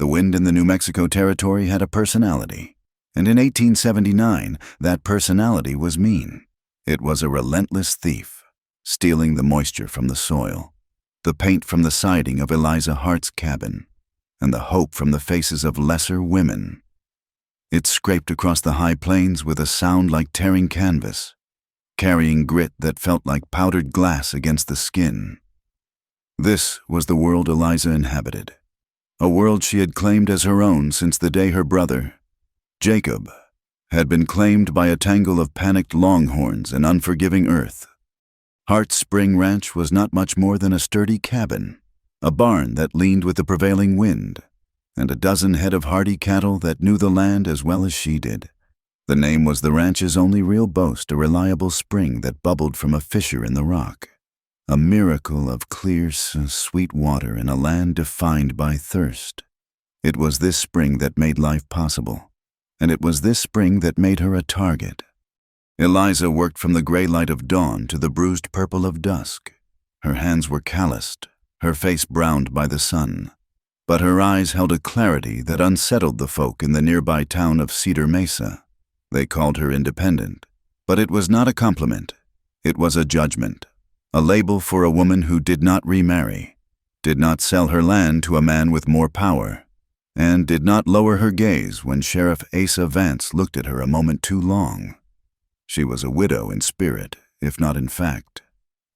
The wind in the New Mexico territory had a personality, and in 1879, that personality was mean. It was a relentless thief, stealing the moisture from the soil, the paint from the siding of Eliza Hart's cabin, and the hope from the faces of lesser women. It scraped across the high plains with a sound like tearing canvas, carrying grit that felt like powdered glass against the skin. This was the world Eliza inhabited, a world she had claimed as her own since the day her brother, Jacob, had been claimed by a tangle of panicked longhorns and unforgiving earth. Hart's Spring Ranch was not much more than a sturdy cabin, a barn that leaned with the prevailing wind, and a dozen head of hardy cattle that knew the land as well as she did. The name was the ranch's only real boast, a reliable spring that bubbled from a fissure in the rock, a miracle of clear, sweet water in a land defined by thirst. It was this spring that made life possible, and it was this spring that made her a target. Eliza worked from the gray light of dawn to the bruised purple of dusk. Her hands were calloused, her face browned by the sun, but her eyes held a clarity that unsettled the folk in the nearby town of Cedar Mesa. They called her independent, but it was not a compliment. It was a judgment, a label for a woman who did not remarry, did not sell her land to a man with more power, and did not lower her gaze when Sheriff Asa Vance looked at her a moment too long. She was a widow in spirit, if not in fact,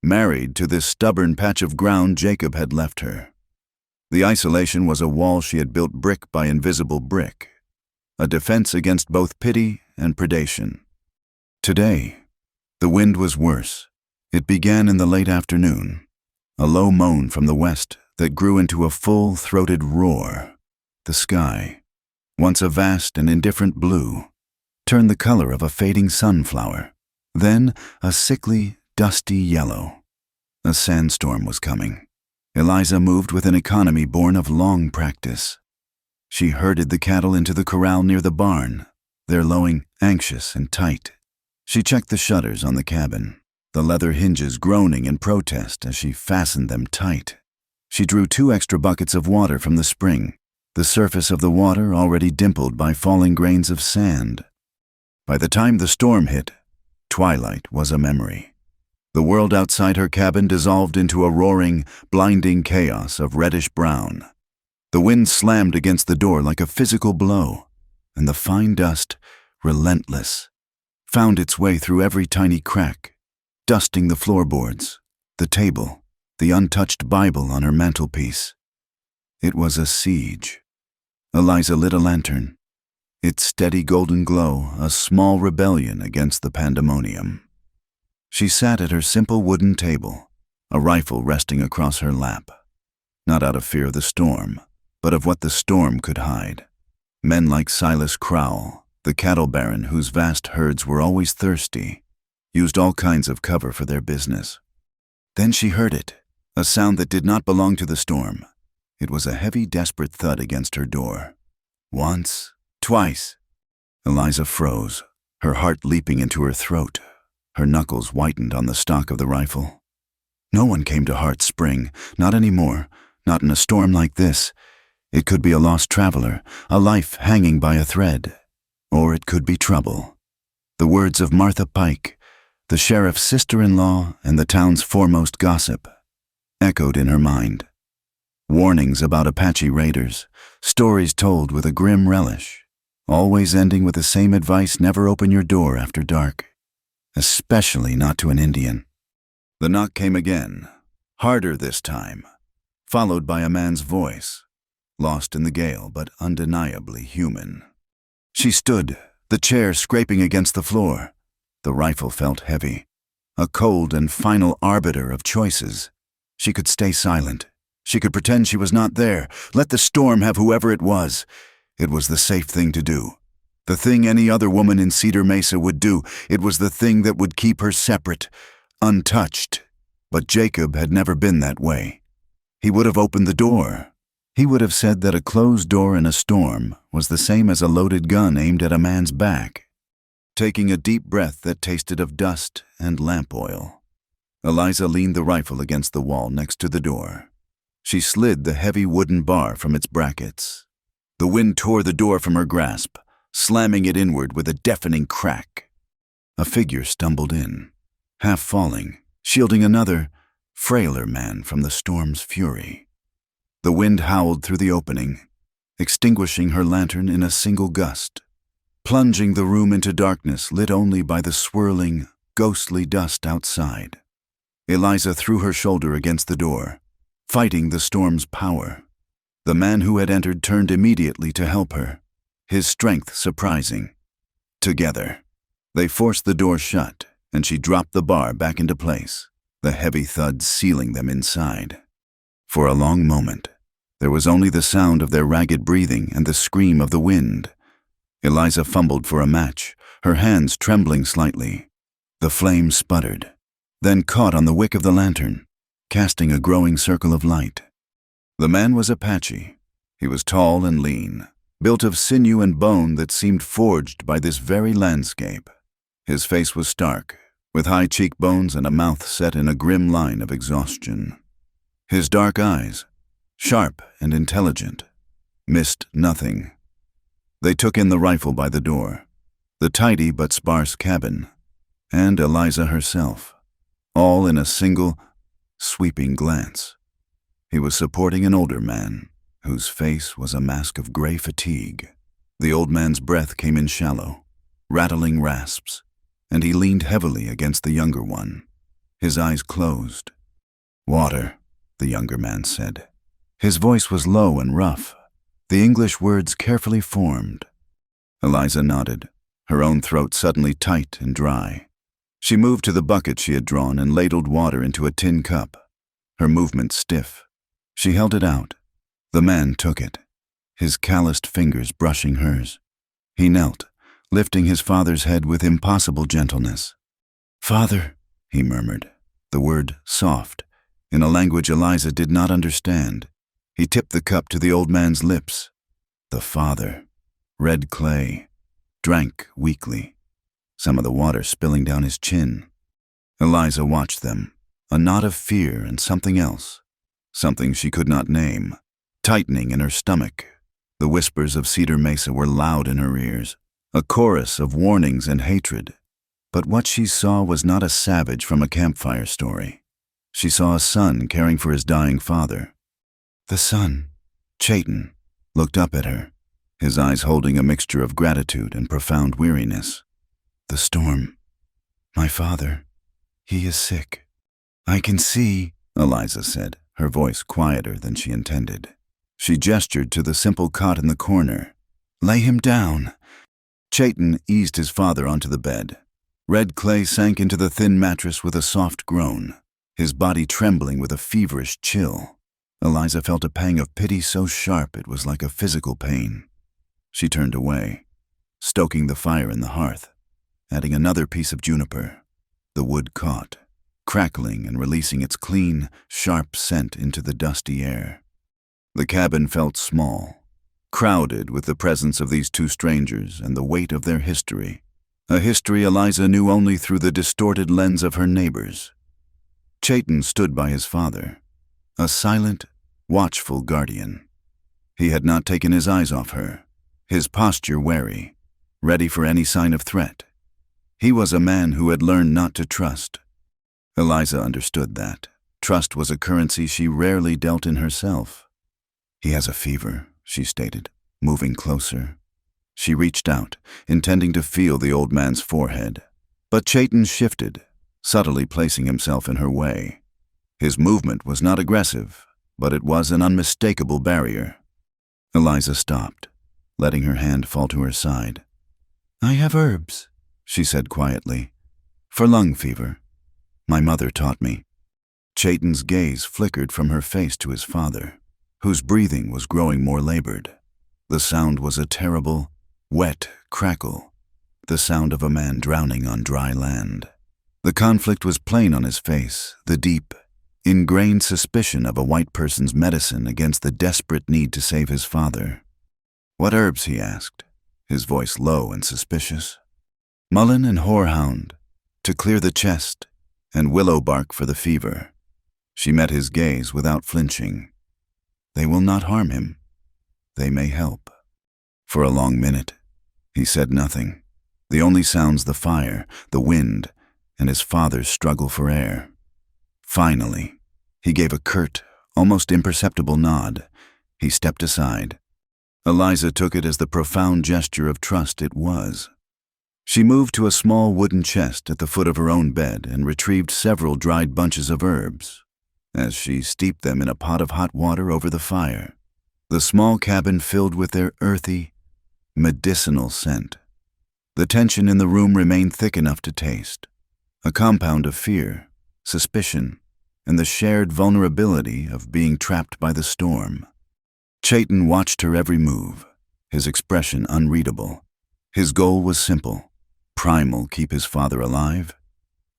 married to this stubborn patch of ground Jacob had left her. The isolation was a wall she had built brick by invisible brick, a defense against both pity and predation. Today, the wind was worse. It began in the late afternoon, a low moan from the west that grew into a full-throated roar. The sky, once a vast and indifferent blue, turned the color of a fading sunflower, then a sickly, dusty yellow. A sandstorm was coming. Eliza moved with an economy born of long practice. She herded the cattle into the corral near the barn, their lowing anxious and tight. She checked the shutters on the cabin, the leather hinges groaning in protest as she fastened them tight. She drew 2 extra buckets of water from the spring, the surface of the water already dimpled by falling grains of sand. By the time the storm hit, twilight was a memory. The world outside her cabin dissolved into a roaring, blinding chaos of reddish-brown. The wind slammed against the door like a physical blow, and the fine dust, relentless, found its way through every tiny crack, dusting the floorboards, the table, the untouched Bible on her mantelpiece. It was a siege. Eliza lit a lantern, its steady golden glow a small rebellion against the pandemonium. She sat at her simple wooden table, a rifle resting across her lap, not out of fear of the storm, but of what the storm could hide. Men like Silas Crowell, the cattle baron whose vast herds were always thirsty, used all kinds of cover for their business. Then she heard it, a sound that did not belong to the storm. It was a heavy, desperate thud against her door. Once, twice. Eliza froze, her heart leaping into her throat. Her knuckles whitened on the stock of the rifle. No one came to Hart's Spring, not anymore, not in a storm like this. It could be a lost traveler, a life hanging by a thread. Or it could be trouble. The words of Martha Pike, the sheriff's sister-in-law and the town's foremost gossip, echoed in her mind. Warnings about Apache raiders, stories told with a grim relish, always ending with the same advice: never open your door after dark, especially not to an Indian. The knock came again, harder this time, followed by a man's voice, lost in the gale but undeniably human. She stood, the chair scraping against the floor. The rifle felt heavy, a cold and final arbiter of choices. She could stay silent. She could pretend she was not there. Let the storm have whoever it was. It was the safe thing to do. The thing any other woman in Cedar Mesa would do. It was the thing that would keep her separate, untouched. But Jacob had never been that way. He would have opened the door. He would have said that a closed door in a storm was the same as a loaded gun aimed at a man's back. Taking a deep breath that tasted of dust and lamp oil, Eliza leaned the rifle against the wall next to the door. She slid the heavy wooden bar from its brackets. The wind tore the door from her grasp, slamming it inward with a deafening crack. A figure stumbled in, half falling, shielding another, frailer man from the storm's fury. The wind howled through the opening, extinguishing her lantern in a single gust, plunging the room into darkness lit only by the swirling, ghostly dust outside. Eliza threw her shoulder against the door, fighting the storm's power. The man who had entered turned immediately to help her, his strength surprising. Together, they forced the door shut, and she dropped the bar back into place, the heavy thud sealing them inside. For a long moment, there was only the sound of their ragged breathing and the scream of the wind. Eliza fumbled for a match, her hands trembling slightly. The flame sputtered, then caught on the wick of the lantern, casting a growing circle of light. The man was Apache. He was tall and lean, built of sinew and bone that seemed forged by this very landscape. His face was stark, with high cheekbones and a mouth set in a grim line of exhaustion. His dark eyes, sharp and intelligent, missed nothing. They took in the rifle by the door, the tidy but sparse cabin, and Eliza herself, all in a single, sweeping glance. He was supporting an older man, whose face was a mask of gray fatigue. The old man's breath came in shallow, rattling rasps, and he leaned heavily against the younger one, his eyes closed. "Water," the younger man said. His voice was low and rough, the English words carefully formed. Eliza nodded, her own throat suddenly tight and dry. She moved to the bucket she had drawn and ladled water into a tin cup, her movements stiff. She held it out. The man took it, his calloused fingers brushing hers. He knelt, lifting his father's head with impossible gentleness. "Father," he murmured, the word soft, in a language Eliza did not understand. He tipped the cup to the old man's lips. The father, red clay, drank weakly, some of the water spilling down his chin. Eliza watched them, a knot of fear and something else, something she could not name, tightening in her stomach. The whispers of Cedar Mesa were loud in her ears, a chorus of warnings and hatred. But what she saw was not a savage from a campfire story. She saw a son caring for his dying father. The son, Chayton, looked up at her, his eyes holding a mixture of gratitude and profound weariness. "The storm. My father. He is sick." "I can see," Eliza said, her voice quieter than she intended. She gestured to the simple cot in the corner. "Lay him down." Chayton eased his father onto the bed. Red clay sank into the thin mattress with a soft groan, his body trembling with a feverish chill. Eliza felt a pang of pity so sharp it was like a physical pain. She turned away, stoking the fire in the hearth, adding another piece of juniper. The wood caught, crackling and releasing its clean, sharp scent into the dusty air. The cabin felt small, crowded with the presence of these two strangers and the weight of their history, a history Eliza knew only through the distorted lens of her neighbors. Chayton stood by his father, a silent, watchful guardian. He had not taken his eyes off her, his posture wary, ready for any sign of threat. He was a man who had learned not to trust. Eliza understood that. Trust was a currency she rarely dealt in herself. "He has a fever," she stated, moving closer. She reached out, intending to feel the old man's forehead. But Chayton shifted, subtly placing himself in her way. His movement was not aggressive, but it was an unmistakable barrier. Eliza stopped, letting her hand fall to her side. "I have herbs," she said quietly, "for lung fever. My mother taught me." Chayton's gaze flickered from her face to his father, whose breathing was growing more labored. The sound was a terrible, wet crackle, the sound of a man drowning on dry land. The conflict was plain on his face, the deep, ingrained suspicion of a white person's medicine against the desperate need to save his father. "What herbs?" he asked, his voice low and suspicious. "Mullein and horehound, to clear the chest, and willow bark for the fever." She met his gaze without flinching. "They will not harm him. They may help." For a long minute, he said nothing. The only sounds the fire, the wind, and his father's struggle for air. Finally, he gave a curt, almost imperceptible nod. He stepped aside. Eliza took it as the profound gesture of trust it was. She moved to a small wooden chest at the foot of her own bed and retrieved several dried bunches of herbs. As she steeped them in a pot of hot water over the fire, the small cabin filled with their earthy, medicinal scent. The tension in the room remained thick enough to taste, a compound of fear, suspicion, and the shared vulnerability of being trapped by the storm. Chayton watched her every move, his expression unreadable. His goal was simple: primal, keep his father alive.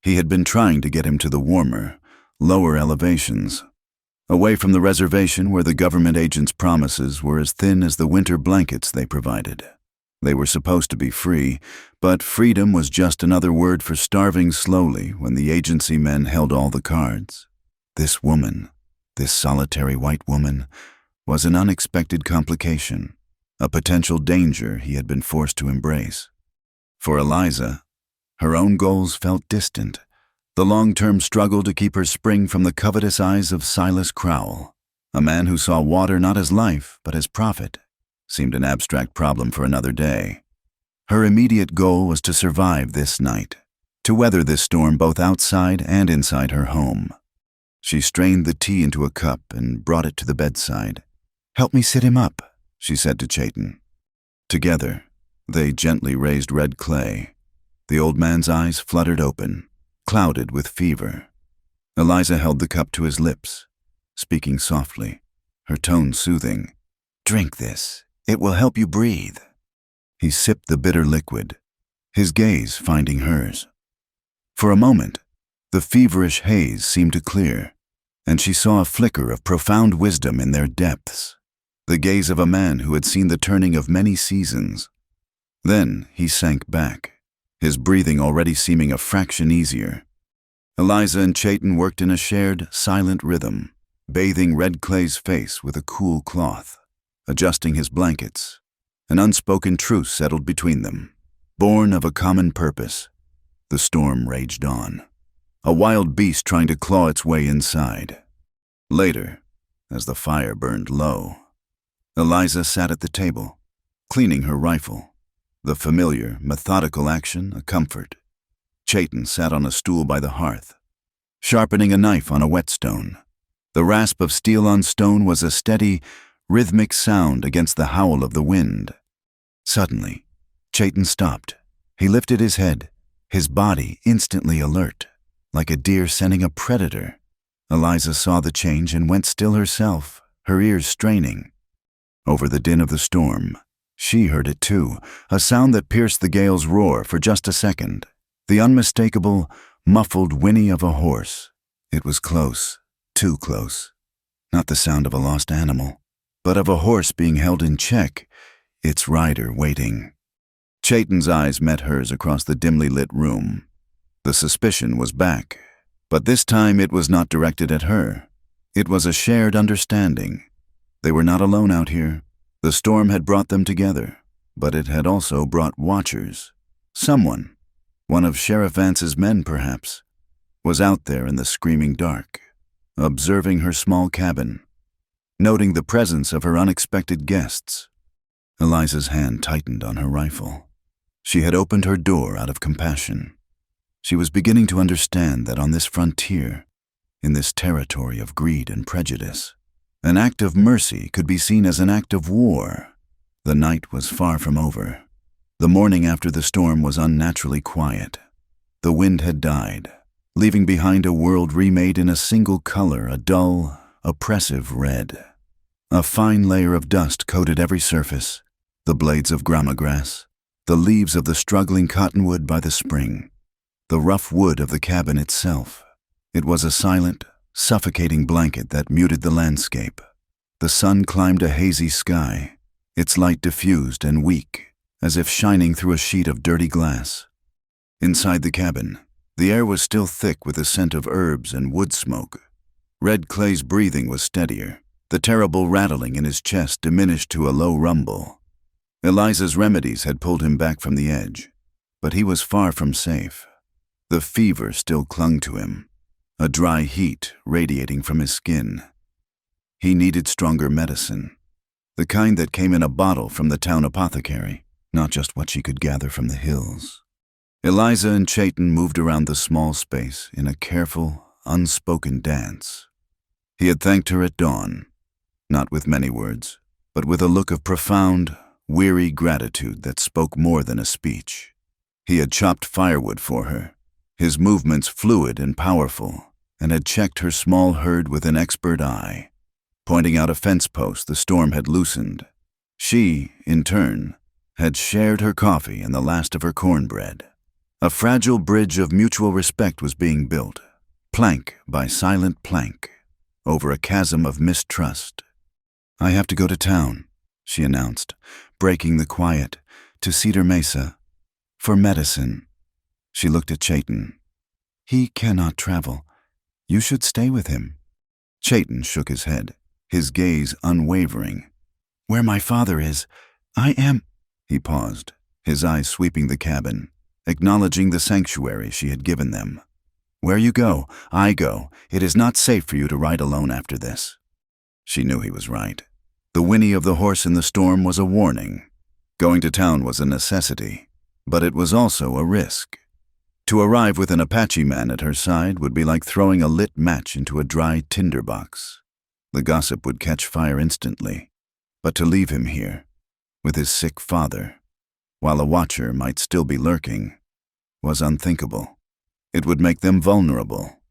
He had been trying to get him to the warmer, lower elevations, away from the reservation where the government agents' promises were as thin as the winter blankets they provided. They were supposed to be free, but freedom was just another word for starving slowly when the agency men held all the cards. This woman, this solitary white woman, was an unexpected complication, a potential danger he had been forced to embrace. For Eliza, her own goals felt distant. The long-term struggle to keep her spring from the covetous eyes of Silas Crowell, a man who saw water not as life but as profit, seemed an abstract problem for another day. Her immediate goal was to survive this night, to weather this storm both outside and inside her home. She strained the tea into a cup and brought it to the bedside. "Help me sit him up," she said to Chayton. Together, they gently raised red clay. The old man's eyes fluttered open, clouded with fever. Eliza held the cup to his lips, speaking softly, her tone soothing. "Drink this. It will help you breathe." He sipped the bitter liquid, his gaze finding hers. For a moment, the feverish haze seemed to clear, and she saw a flicker of profound wisdom in their depths, the gaze of a man who had seen the turning of many seasons. Then he sank back, his breathing already seeming a fraction easier. Eliza and Chayton worked in a shared, silent rhythm, bathing Red Clay's face with a cool cloth, adjusting his blankets. An unspoken truce settled between them, born of a common purpose. The storm raged on, a wild beast trying to claw its way inside. Later, as the fire burned low, Eliza sat at the table, cleaning her rifle, the familiar, methodical action a comfort. Chayton sat on a stool by the hearth, sharpening a knife on a whetstone. The rasp of steel on stone was a steady, rhythmic sound against the howl of the wind. Suddenly, Chayton stopped. He lifted his head, his body instantly alert, like a deer scenting a predator. Eliza saw the change and went still herself, her ears straining. Over the din of the storm, she heard it too, a sound that pierced the gale's roar for just a second, the unmistakable, muffled whinny of a horse. It was close, too close. Not the sound of a lost animal, but of a horse being held in check, its rider waiting. Chayton's eyes met hers across the dimly lit room. The suspicion was back, but this time it was not directed at her. It was a shared understanding. They were not alone out here. The storm had brought them together, but it had also brought watchers. Someone, one of Sheriff Vance's men perhaps, was out there in the screaming dark, observing her small cabin, noting the presence of her unexpected guests. Eliza's hand tightened on her rifle. She had opened her door out of compassion. She was beginning to understand that on this frontier, in this territory of greed and prejudice, an act of mercy could be seen as an act of war. The night was far from over. The morning after the storm was unnaturally quiet. The wind had died, leaving behind a world remade in a single color, a dull, oppressive red. A fine layer of dust coated every surface, the blades of grama grass, the leaves of the struggling cottonwood by the spring, the rough wood of the cabin itself. It was a silent, suffocating blanket that muted the landscape. The sun climbed a hazy sky, its light diffused and weak, as if shining through a sheet of dirty glass. Inside the cabin, the air was still thick with the scent of herbs and wood smoke. Red Clay's breathing was steadier, the terrible rattling in his chest diminished to a low rumble. Eliza's remedies had pulled him back from the edge, but he was far from safe. The fever still clung to him, a dry heat radiating from his skin. He needed stronger medicine, the kind that came in a bottle from the town apothecary, not just what she could gather from the hills. Eliza and Chayton moved around the small space in a careful, unspoken dance. He had thanked her at dawn, not with many words, but with a look of profound, weary gratitude that spoke more than a speech. He had chopped firewood for her, his movements fluid and powerful, and had checked her small herd with an expert eye, pointing out a fence post the storm had loosened. She, in turn, had shared her coffee and the last of her cornbread. A fragile bridge of mutual respect was being built, plank by silent plank, over a chasm of mistrust. "I have to go to town," she announced, breaking the quiet, "to Cedar Mesa. For medicine." She looked at Chayton. "He cannot travel. You should stay with him." Chayton shook his head, his gaze unwavering. "Where my father is, I am—" He paused, his eyes sweeping the cabin, acknowledging the sanctuary she had given them. "Where you go, I go. It is not safe for you to ride alone after this." She knew he was right. The whinny of the horse in the storm was a warning. Going to town was a necessity, but it was also a risk. To arrive with an Apache man at her side would be like throwing a lit match into a dry tinderbox. The gossip would catch fire instantly. But to leave him here, with his sick father, while a watcher might still be lurking, was unthinkable. It would make them vulnerable,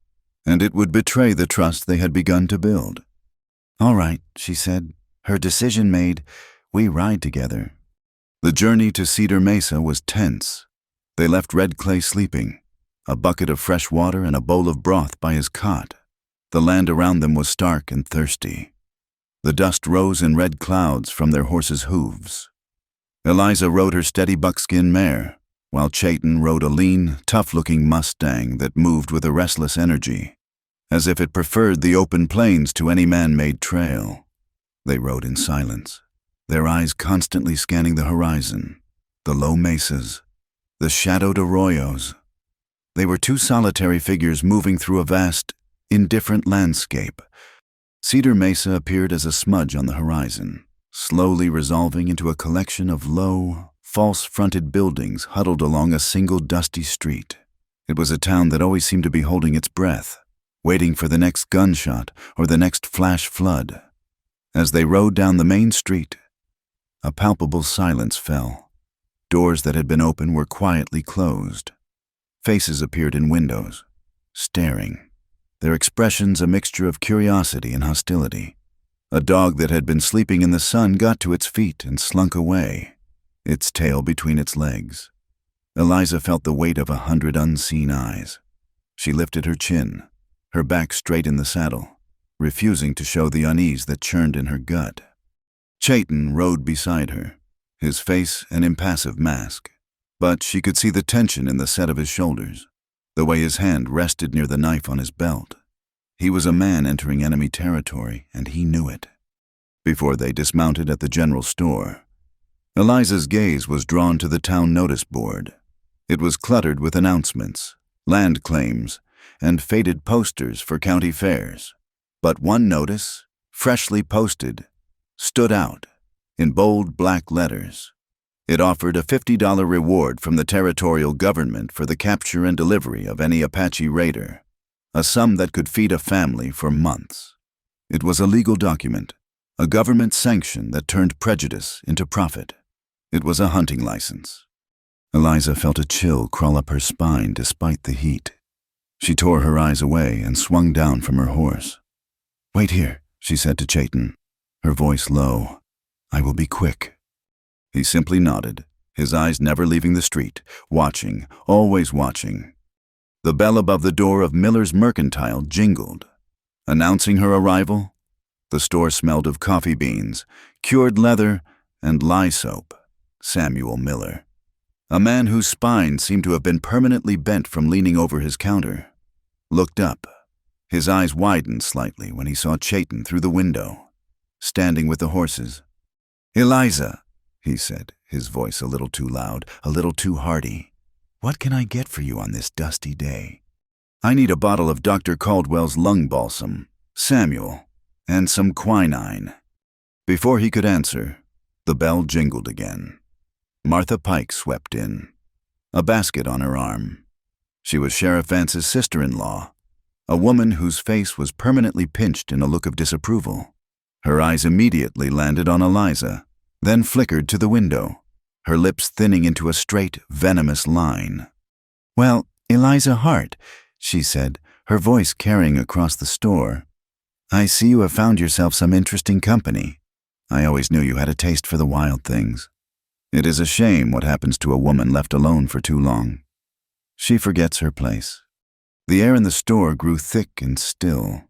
and it would betray the trust they had begun to build. "All right," she said, her decision made, "we ride together." The journey to Cedar Mesa was tense. They left Red Clay sleeping, a bucket of fresh water and a bowl of broth by his cot. The land around them was stark and thirsty. The dust rose in red clouds from their horses' hooves. Eliza rode her steady buckskin mare, while Chayton rode a lean, tough-looking Mustang that moved with a restless energy, as if it preferred the open plains to any man-made trail. They rode in silence, their eyes constantly scanning the horizon, the low mesas, the shadowed arroyos. They were two solitary figures moving through a vast, indifferent landscape. Cedar Mesa appeared as a smudge on the horizon, slowly resolving into a collection of low, false-fronted buildings huddled along a single dusty street. It was a town that always seemed to be holding its breath, waiting for the next gunshot or the next flash flood. As they rode down the main street, a palpable silence fell. Doors that had been open were quietly closed. Faces appeared in windows, staring, their expressions a mixture of curiosity and hostility. A dog that had been sleeping in the sun got to its feet and slunk away, its tail between its legs. Eliza felt the weight of 100 unseen eyes. She lifted her chin, her back straight in the saddle, refusing to show the unease that churned in her gut. Chayton rode beside her, his face an impassive mask, but she could see the tension in the set of his shoulders, the way his hand rested near the knife on his belt. He was a man entering enemy territory, and he knew it. Before they dismounted at the general store, Eliza's gaze was drawn to the town notice board. It was cluttered with announcements, land claims, and faded posters for county fairs. But one notice, freshly posted, stood out in bold black letters. It offered a $50 reward from the territorial government for the capture and delivery of any Apache raider, a sum that could feed a family for months. It was a legal document, a government sanction that turned prejudice into profit. It was a hunting license. Eliza felt a chill crawl up her spine despite the heat. She tore her eyes away and swung down from her horse. "Wait here," she said to Chayton, her voice low. "I will be quick." He simply nodded, his eyes never leaving the street, watching, always watching. The bell above the door of Miller's Mercantile jingled, announcing her arrival. The store smelled of coffee beans, cured leather, and lye soap. Samuel Miller, a man whose spine seemed to have been permanently bent from leaning over his counter, looked up. His eyes widened slightly when he saw Chayton through the window, standing with the horses. "Eliza," he said, his voice a little too loud, a little too hearty. "What can I get for you on this dusty day?" "I need a bottle of Dr. Caldwell's lung balsam, Samuel, and some quinine." Before he could answer, the bell jingled again. Martha Pike swept in, a basket on her arm. She was Sheriff Vance's sister-in-law, a woman whose face was permanently pinched in a look of disapproval. Her eyes immediately landed on Eliza, then flickered to the window, her lips thinning into a straight, venomous line. "Well, Eliza Hart," she said, her voice carrying across the store, "I see you have found yourself some interesting company. I always knew you had a taste for the wild things. It is a shame what happens to a woman left alone for too long. She forgets her place." The air in the store grew thick and still.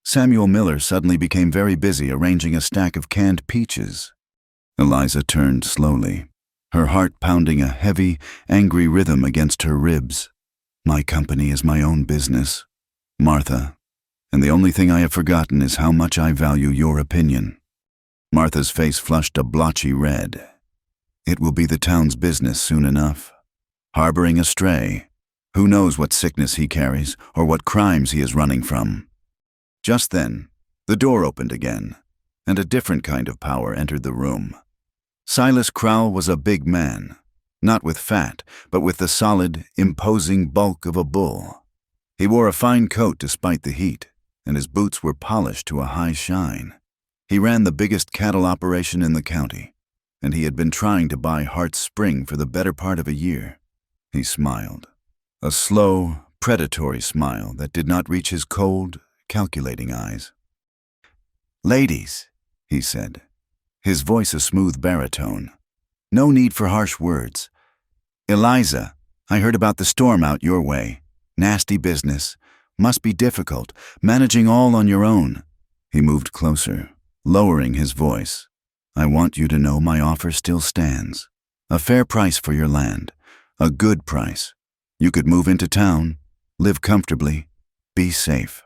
Samuel Miller suddenly became very busy arranging a stack of canned peaches. Eliza turned slowly, her heart pounding a heavy, angry rhythm against her ribs. "My company is my own business, Martha, and the only thing I have forgotten is how much I value your opinion." Martha's face flushed a blotchy red. "It will be the town's business soon enough. Harboring a stray. Who knows what sickness he carries or what crimes he is running from?" Just then, the door opened again, and a different kind of power entered the room. Silas Crowell was a big man, not with fat, but with the solid, imposing bulk of a bull. He wore a fine coat despite the heat, and his boots were polished to a high shine. He ran the biggest cattle operation in the county, and he had been trying to buy Hart's Spring for the better part of a year. He smiled, a slow, predatory smile that did not reach his cold, calculating eyes. "Ladies," he said, his voice a smooth baritone. "No need for harsh words. Eliza, I heard about the storm out your way. Nasty business. Must be difficult, managing all on your own." He moved closer, lowering his voice. "I want you to know my offer still stands. A fair price for your land. A good price. You could move into town, live comfortably, be safe."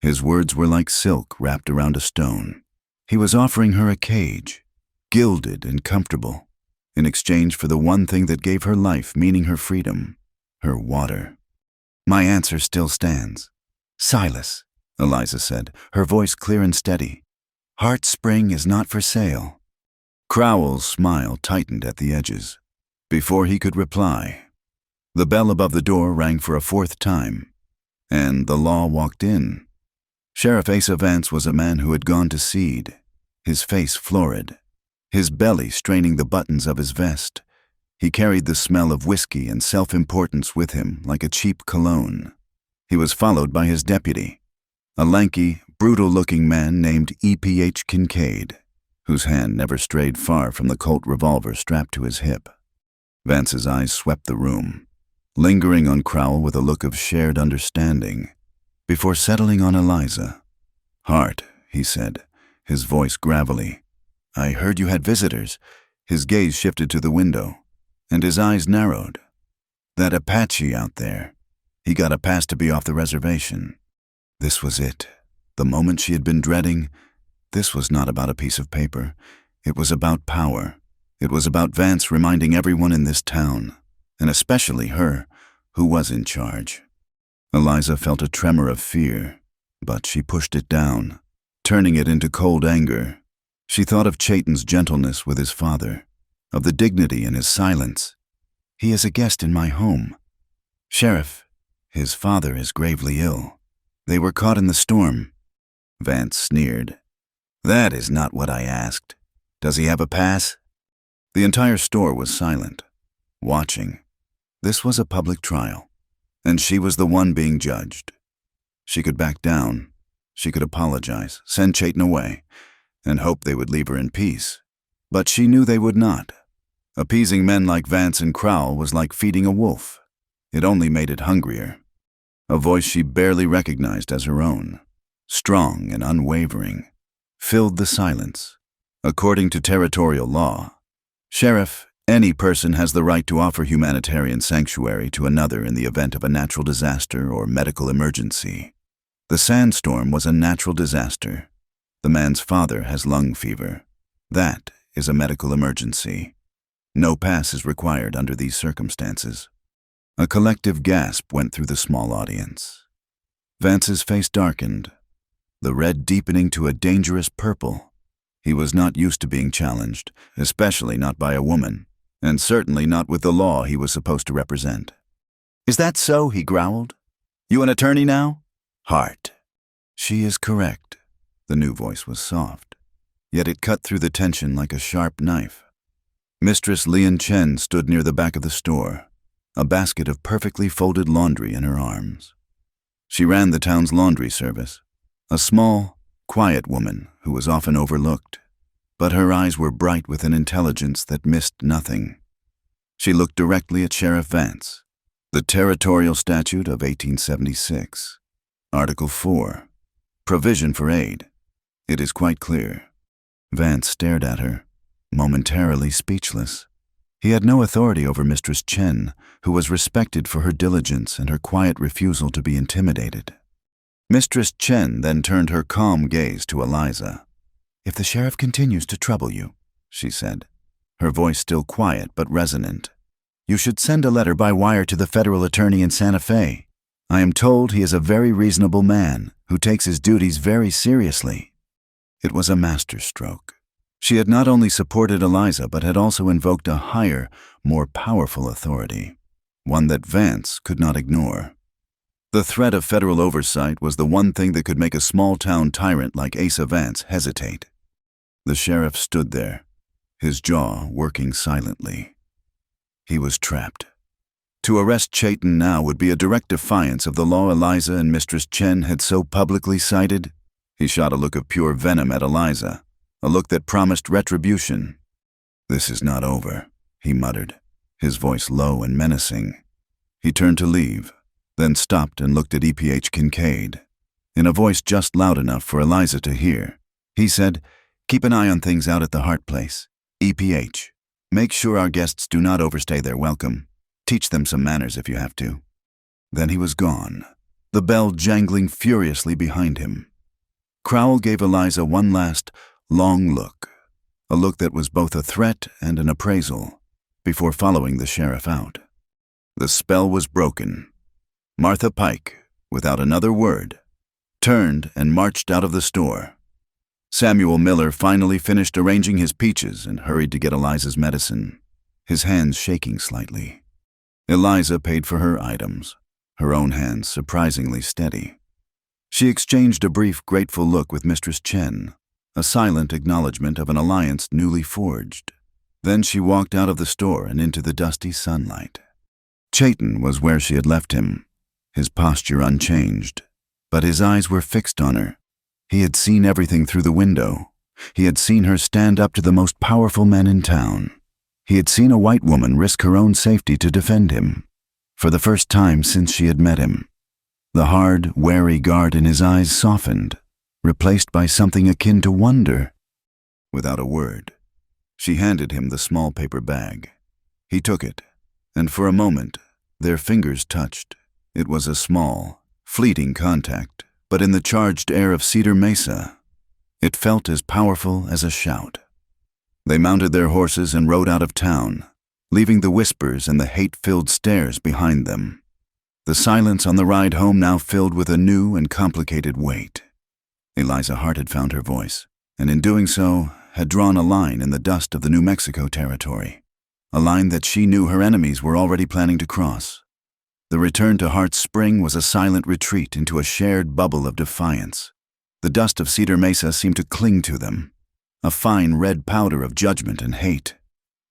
His words were like silk wrapped around a stone. He was offering her a cage, gilded and comfortable, in exchange for the one thing that gave her life, meaning her freedom, her water. "My answer still stands. Silas," Eliza said, her voice clear and steady. "Hart's Spring is not for sale." Crowell's smile tightened at the edges. Before he could reply, the bell above the door rang for a fourth time, and the law walked in. Sheriff Asa Vance was a man who had gone to seed, his face florid, his belly straining the buttons of his vest. He carried the smell of whiskey and self-importance with him like a cheap cologne. He was followed by his deputy, a lanky, brutal-looking man named E.P.H. Kincaid, whose hand never strayed far from the Colt revolver strapped to his hip. Vance's eyes swept the room, lingering on Crowell with a look of shared understanding, before settling on Eliza. "Hart," he said, his voice gravelly. "I heard you had visitors." His gaze shifted to the window, and his eyes narrowed. "That Apache out there, he got a pass to be off the reservation." This was it, the moment she had been dreading. This was not about a piece of paper. It was about power. It was about Vance reminding everyone in this town, and especially her, who was in charge. Eliza felt a tremor of fear, but she pushed it down, turning it into cold anger. She thought of Chayton's gentleness with his father, of the dignity in his silence. "He is a guest in my home. Sheriff, his father is gravely ill. They were caught in the storm." Vance sneered. "That is not what I asked. Does he have a pass?" The entire store was silent, watching. This was a public trial, and she was the one being judged. She could back down. She could apologize, send Chayton away, and hope they would leave her in peace. But she knew they would not. Appeasing men like Vance and Crowell was like feeding a wolf. It only made it hungrier. A voice she barely recognized as her own, strong and unwavering, filled the silence. "According to territorial law, Sheriff, any person has the right to offer humanitarian sanctuary to another in the event of a natural disaster or medical emergency. The sandstorm was a natural disaster. The man's father has lung fever. That is a medical emergency. No pass is required under these circumstances. A collective gasp went through the small audience. Vance's face darkened, the red deepening to a dangerous purple. He was not used to being challenged, especially not by a woman, and certainly not with the law he was supposed to represent. "Is that so?" he growled. "You an attorney now?" "Hart." "She is correct." The new voice was soft, yet it cut through the tension like a sharp knife. Mistress Lian Chen stood near the back of the store, a basket of perfectly folded laundry in her arms. She ran the town's laundry service, a small, quiet woman who was often overlooked, but her eyes were bright with an intelligence that missed nothing. She looked directly at Sheriff Vance. The Territorial Statute of 1876. Article 4. Provision for aid. It is quite clear. Vance stared at her, momentarily speechless. He had no authority over Mistress Chen, who was respected for her diligence and her quiet refusal to be intimidated. Mistress Chen then turned her calm gaze to Eliza. "If the sheriff continues to trouble you," she said, her voice still quiet but resonant, "you should send a letter by wire to the federal attorney in Santa Fe. I am told he is a very reasonable man who takes his duties very seriously." It was a masterstroke. She had not only supported Eliza but had also invoked a higher, more powerful authority, one that Vance could not ignore. The threat of federal oversight was the one thing that could make a small-town tyrant like Asa Vance hesitate. The sheriff stood there, his jaw working silently. He was trapped. To arrest Chayton now would be a direct defiance of the law Eliza and Mistress Chen had so publicly cited. He shot a look of pure venom at Eliza, a look that promised retribution. "This is not over," he muttered, his voice low and menacing. He turned to leave, then stopped and looked at EPH Kincaid. In a voice just loud enough for Eliza to hear, he said, "Keep an eye on things out at the Hart place. EPH, make sure our guests do not overstay their welcome. Teach them some manners if you have to." Then he was gone, the bell jangling furiously behind him. Crowell gave Eliza one last, long look, a look that was both a threat and an appraisal, before following the sheriff out. The spell was broken. Martha Pike, without another word, turned and marched out of the store. Samuel Miller finally finished arranging his peaches and hurried to get Eliza's medicine, his hands shaking slightly. Eliza paid for her items, her own hands surprisingly steady. She exchanged a brief, grateful look with Mistress Chen, a silent acknowledgement of an alliance newly forged. Then she walked out of the store and into the dusty sunlight. Chayton was where she had left him, his posture unchanged, but his eyes were fixed on her. He had seen everything through the window. He had seen her stand up to the most powerful men in town. He had seen a white woman risk her own safety to defend him, for the first time since she had met him. The hard, wary guard in his eyes softened, replaced by something akin to wonder. Without a word, she handed him the small paper bag. He took it, and for a moment, their fingers touched. It was a small, fleeting contact, but in the charged air of Cedar Mesa, it felt as powerful as a shout. They mounted their horses and rode out of town, leaving the whispers and the hate-filled stares behind them. The silence on the ride home now filled with a new and complicated weight. Eliza Hart had found her voice, and in doing so, had drawn a line in the dust of the New Mexico territory, a line that she knew her enemies were already planning to cross. The return to Hart's Spring was a silent retreat into a shared bubble of defiance. The dust of Cedar Mesa seemed to cling to them, a fine red powder of judgment and hate.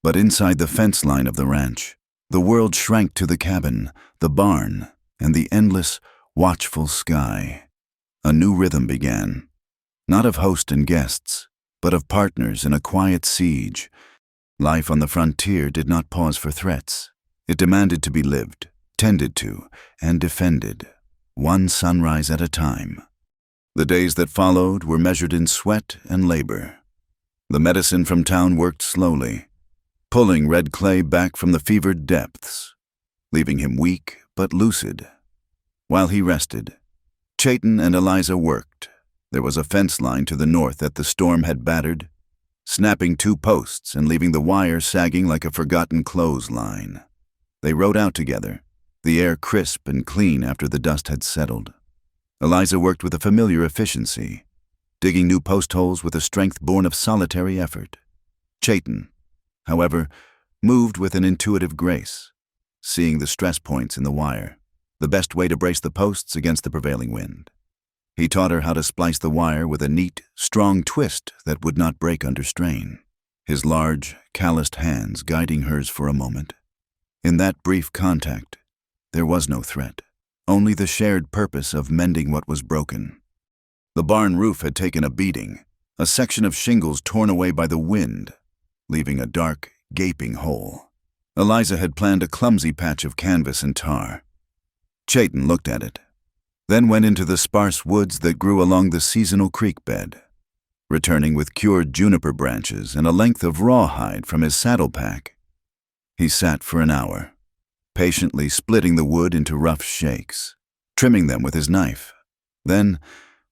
But inside the fence line of the ranch, the world shrank to the cabin, the barn, and the endless, watchful sky. A new rhythm began, not of host and guests, but of partners in a quiet siege. Life on the frontier did not pause for threats. It demanded to be lived, tended to, and defended, one sunrise at a time. The days that followed were measured in sweat and labor. The medicine from town worked slowly, pulling Red Clay back from the fevered depths, leaving him weak but lucid. While he rested, Chayton and Eliza worked. There was a fence line to the north that the storm had battered. snapping 2 posts and leaving the wire sagging like a forgotten clothesline. They rode out together, the air crisp and clean after the dust had settled. Eliza worked with a familiar efficiency, digging new post holes with a strength born of solitary effort. Chayton, however, moved with an intuitive grace, seeing the stress points in the wire, the best way to brace the posts against the prevailing wind. He taught her how to splice the wire with a neat, strong twist that would not break under strain, his large, calloused hands guiding hers for a moment. In that brief contact, there was no threat, only the shared purpose of mending what was broken. The barn roof had taken a beating, a section of shingles torn away by the wind, leaving a dark, gaping hole. Eliza had planned a clumsy patch of canvas and tar. Chayton looked at it, then went into the sparse woods that grew along the seasonal creek bed, returning with cured juniper branches and a length of rawhide from his saddle pack. He sat for an hour, patiently splitting the wood into rough shakes, trimming them with his knife. Then,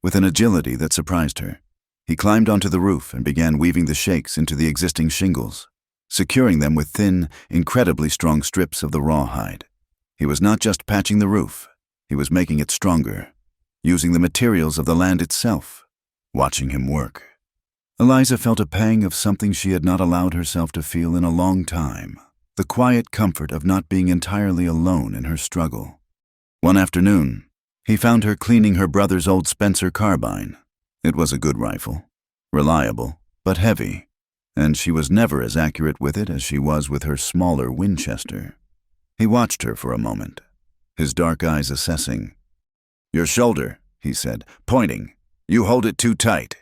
with an agility that surprised her, he climbed onto the roof and began weaving the shakes into the existing shingles, securing them with thin, incredibly strong strips of the rawhide. He was not just patching the roof, he was making it stronger, using the materials of the land itself. Watching him work, Eliza felt a pang of something she had not allowed herself to feel in a long time, the quiet comfort of not being entirely alone in her struggle. One afternoon, he found her cleaning her brother's old Spencer carbine. It was a good rifle, reliable, but heavy, and she was never as accurate with it as she was with her smaller Winchester. He watched her for a moment, his dark eyes assessing. "Your shoulder," he said, pointing. "You hold it too tight.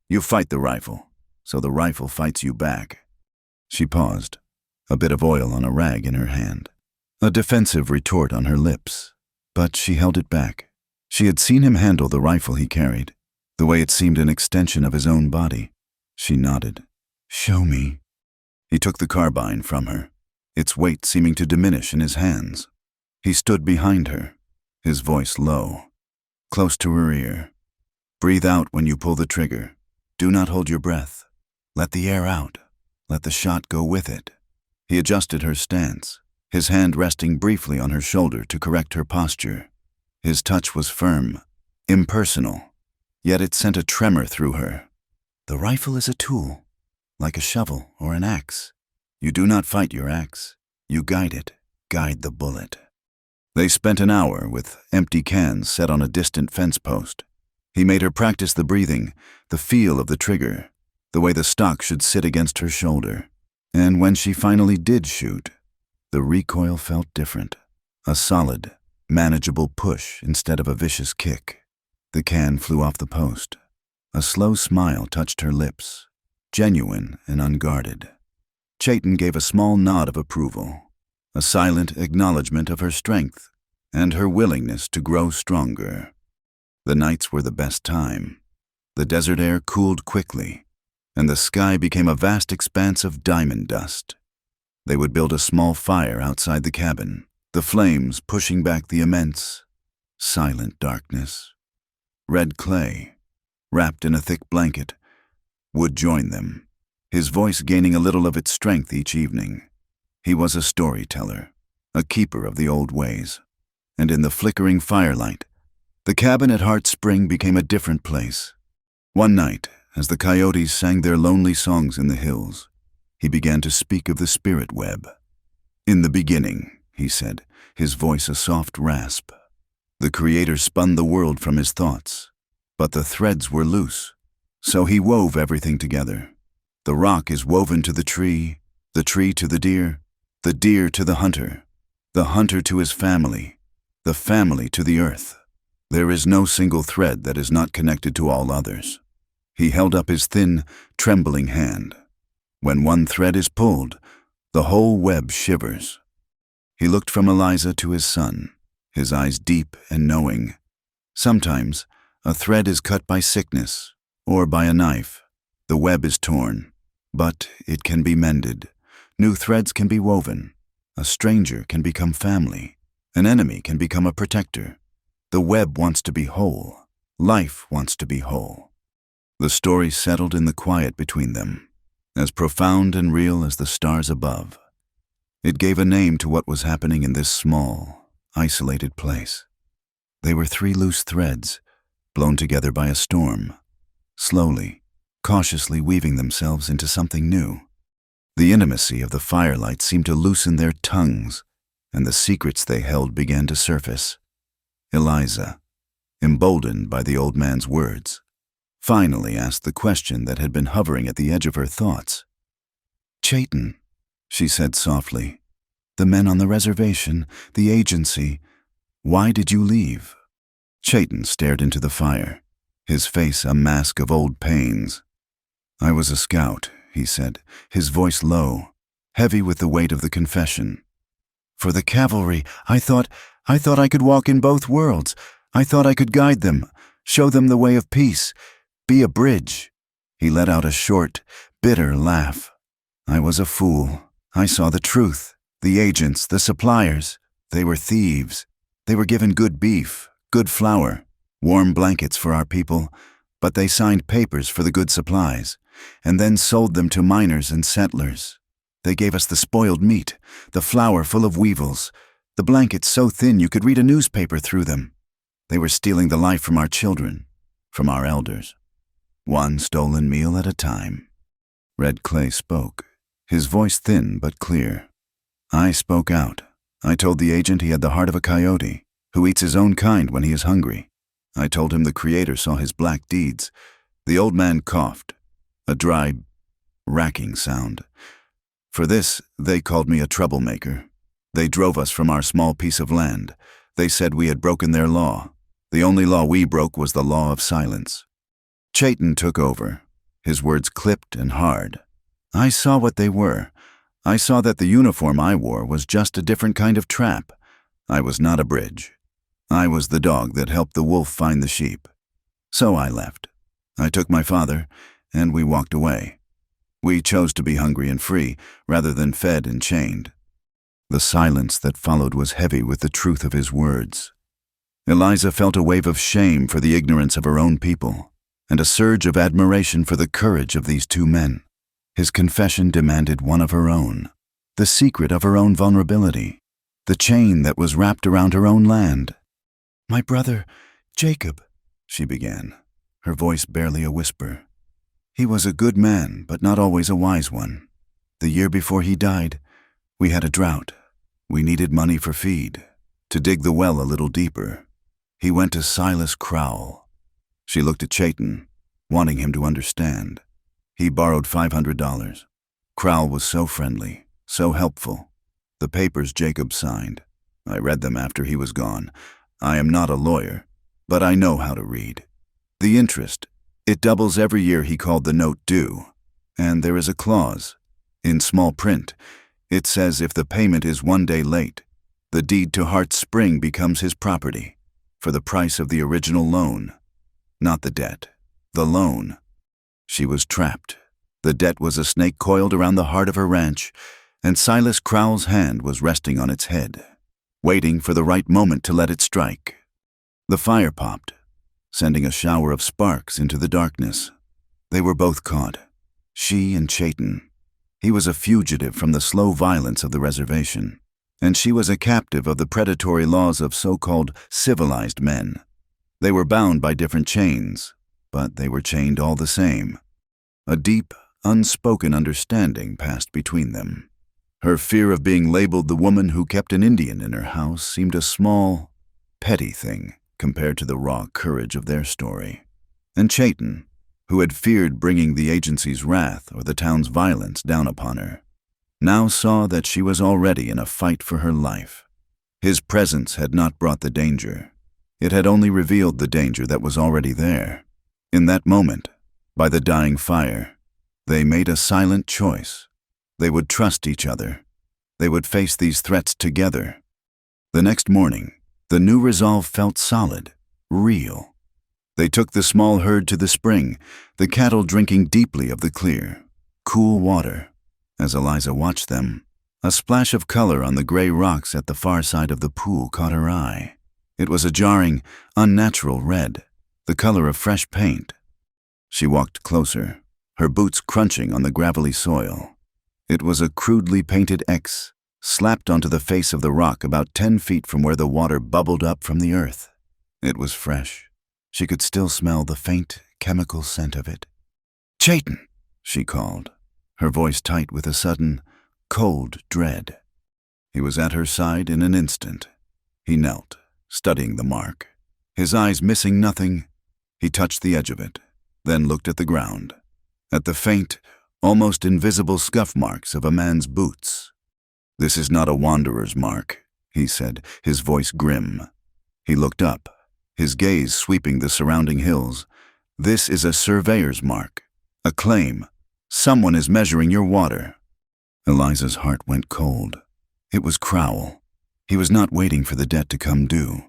You fight the rifle, so the rifle fights you back." She paused, a bit of oil on a rag in her hand, a defensive retort on her lips, but she held it back. She had seen him handle the rifle he carried, the way it seemed an extension of his own body. She nodded. "Show me." He took the carbine from her, its weight seeming to diminish in his hands. He stood behind her, his voice low, close to her ear. "Breathe out when you pull the trigger. Do not hold your breath. Let the air out. Let the shot go with it." He adjusted her stance, his hand resting briefly on her shoulder to correct her posture. His touch was firm, impersonal, yet it sent a tremor through her. "The rifle is a tool, like a shovel or an axe. You do not fight your axe. You guide it, guide the bullet." They spent an hour with empty cans set on a distant fence post. He made her practice the breathing, the feel of the trigger, the way the stock should sit against her shoulder. And when she finally did shoot, the recoil felt different. A solid, manageable push instead of a vicious kick. The can flew off the post. A slow smile touched her lips, genuine and unguarded. Chayton gave a small nod of approval, a silent acknowledgement of her strength and her willingness to grow stronger. The nights were the best time. The desert air cooled quickly, and the sky became a vast expanse of diamond dust. They would build a small fire outside the cabin, the flames pushing back the immense, silent darkness. Red Clay, wrapped in a thick blanket, would join them, his voice gaining a little of its strength each evening. He was a storyteller, a keeper of the old ways, and in the flickering firelight, the cabin at Heart Spring became a different place. One night, as the coyotes sang their lonely songs in the hills, he began to speak of the spirit web. "In the beginning," he said, his voice a soft rasp, "the Creator spun the world from his thoughts, but the threads were loose, so he wove everything together. The rock is woven to the tree to the deer to the hunter to his family, the family to the earth. There is no single thread that is not connected to all others." He held up his thin, trembling hand. "When one thread is pulled, the whole web shivers." He looked from Eliza to his son, his eyes deep and knowing. Sometimes, a thread is cut by sickness or by a knife. The web is torn, but it can be mended. New threads can be woven. A stranger can become family. An enemy can become a protector. The web wants to be whole. Life wants to be whole. The story settled in the quiet between them. as profound and real as the stars above. It gave a name to what was happening in this small, isolated place. They were 3 loose threads, blown together by a storm, slowly, cautiously weaving themselves into something new. The intimacy of the firelight seemed to loosen their tongues, and the secrets they held began to surface. Eliza, emboldened by the old man's words, finally asked the question that had been hovering at the edge of her thoughts. "Chayton," she said softly, "the men on the reservation, the agency, why did you leave?" Chayton stared into the fire, his face a mask of old pains. "I was a scout," he said, his voice low, heavy with the weight of the confession. "For the cavalry, I thought I could walk in both worlds. I thought I could guide them, show them the way of peace, be a bridge." He let out a short, bitter laugh. "I was a fool. I saw the truth. The agents, the suppliers, they were thieves. They were given good beef, good flour, warm blankets for our people, but they signed papers for the good supplies, and then sold them to miners and settlers. They gave us the spoiled meat, the flour full of weevils, the blankets so thin you could read a newspaper through them. They were stealing the life from our children, from our elders. One stolen meal at a time." Red Clay spoke, his voice thin but clear. "I spoke out. I told the agent he had the heart of a coyote, who eats his own kind when he is hungry. I told him the Creator saw his black deeds." The old man coughed, a dry, racking sound. "For this, they called me a troublemaker. They drove us from our small piece of land. They said we had broken their law. The only law we broke was the law of silence." Chayton took over, his words clipped and hard. "I saw what they were. I saw that the uniform I wore was just a different kind of trap. I was not a bridge. I was the dog that helped the wolf find the sheep. So I left. I took my father, and we walked away. We chose to be hungry and free, rather than fed and chained." The silence that followed was heavy with the truth of his words. Eliza felt a wave of shame for the ignorance of her own people, and a surge of admiration for the courage of these 2 men. His confession demanded one of her own, the secret of her own vulnerability, the chain that was wrapped around her own land. "My brother, Jacob," she began, her voice barely a whisper. "He was a good man, but not always a wise one. The year before he died, we had a drought. We needed money for feed, to dig the well a little deeper. He went to Silas Crowell." She looked at Chayton, wanting him to understand. "He borrowed $500. Crowell was so friendly, so helpful. The papers Jacob signed. I read them after he was gone. I am not a lawyer, but I know how to read. The interest, it doubles every year he called the note due. And there is a clause. In small print, it says if the payment is 1 day late, the deed to Heart Spring becomes his property, for the price of the original loan. Not the debt, the loan." She was trapped. The debt was a snake coiled around the heart of her ranch, and Silas Crowell's hand was resting on its head, waiting for the right moment to let it strike. The fire popped, sending a shower of sparks into the darkness. They were both caught, she and Chayton. He was a fugitive from the slow violence of the reservation, and she was a captive of the predatory laws of so-called civilized men. They were bound by different chains, but they were chained all the same. A deep, unspoken understanding passed between them. Her fear of being labeled the woman who kept an Indian in her house seemed a small, petty thing compared to the raw courage of their story. And Chayton, who had feared bringing the agency's wrath or the town's violence down upon her, now saw that she was already in a fight for her life. His presence had not brought the danger. It had only revealed the danger that was already there. In that moment, by the dying fire, they made a silent choice. They would trust each other. They would face these threats together. The next morning, the new resolve felt solid, real. They took the small herd to the spring, the cattle drinking deeply of the clear, cool water. As Eliza watched them, a splash of color on the gray rocks at the far side of the pool caught her eye. It was a jarring, unnatural red, the color of fresh paint. She walked closer, her boots crunching on the gravelly soil. It was a crudely painted X, slapped onto the face of the rock about 10 feet from where the water bubbled up from the earth. It was fresh. She could still smell the faint, chemical scent of it. "Chayton," she called, her voice tight with a sudden, cold dread. He was at her side in an instant. He knelt, studying the mark. His eyes missing nothing, he touched the edge of it, then looked at the ground, at the faint, almost invisible scuff marks of a man's boots. "This is not a wanderer's mark," he said, his voice grim. He looked up, his gaze sweeping the surrounding hills. "This is a surveyor's mark, a claim. Someone is measuring your water." Eliza's heart went cold. It was Crowell. He was not waiting for the debt to come due.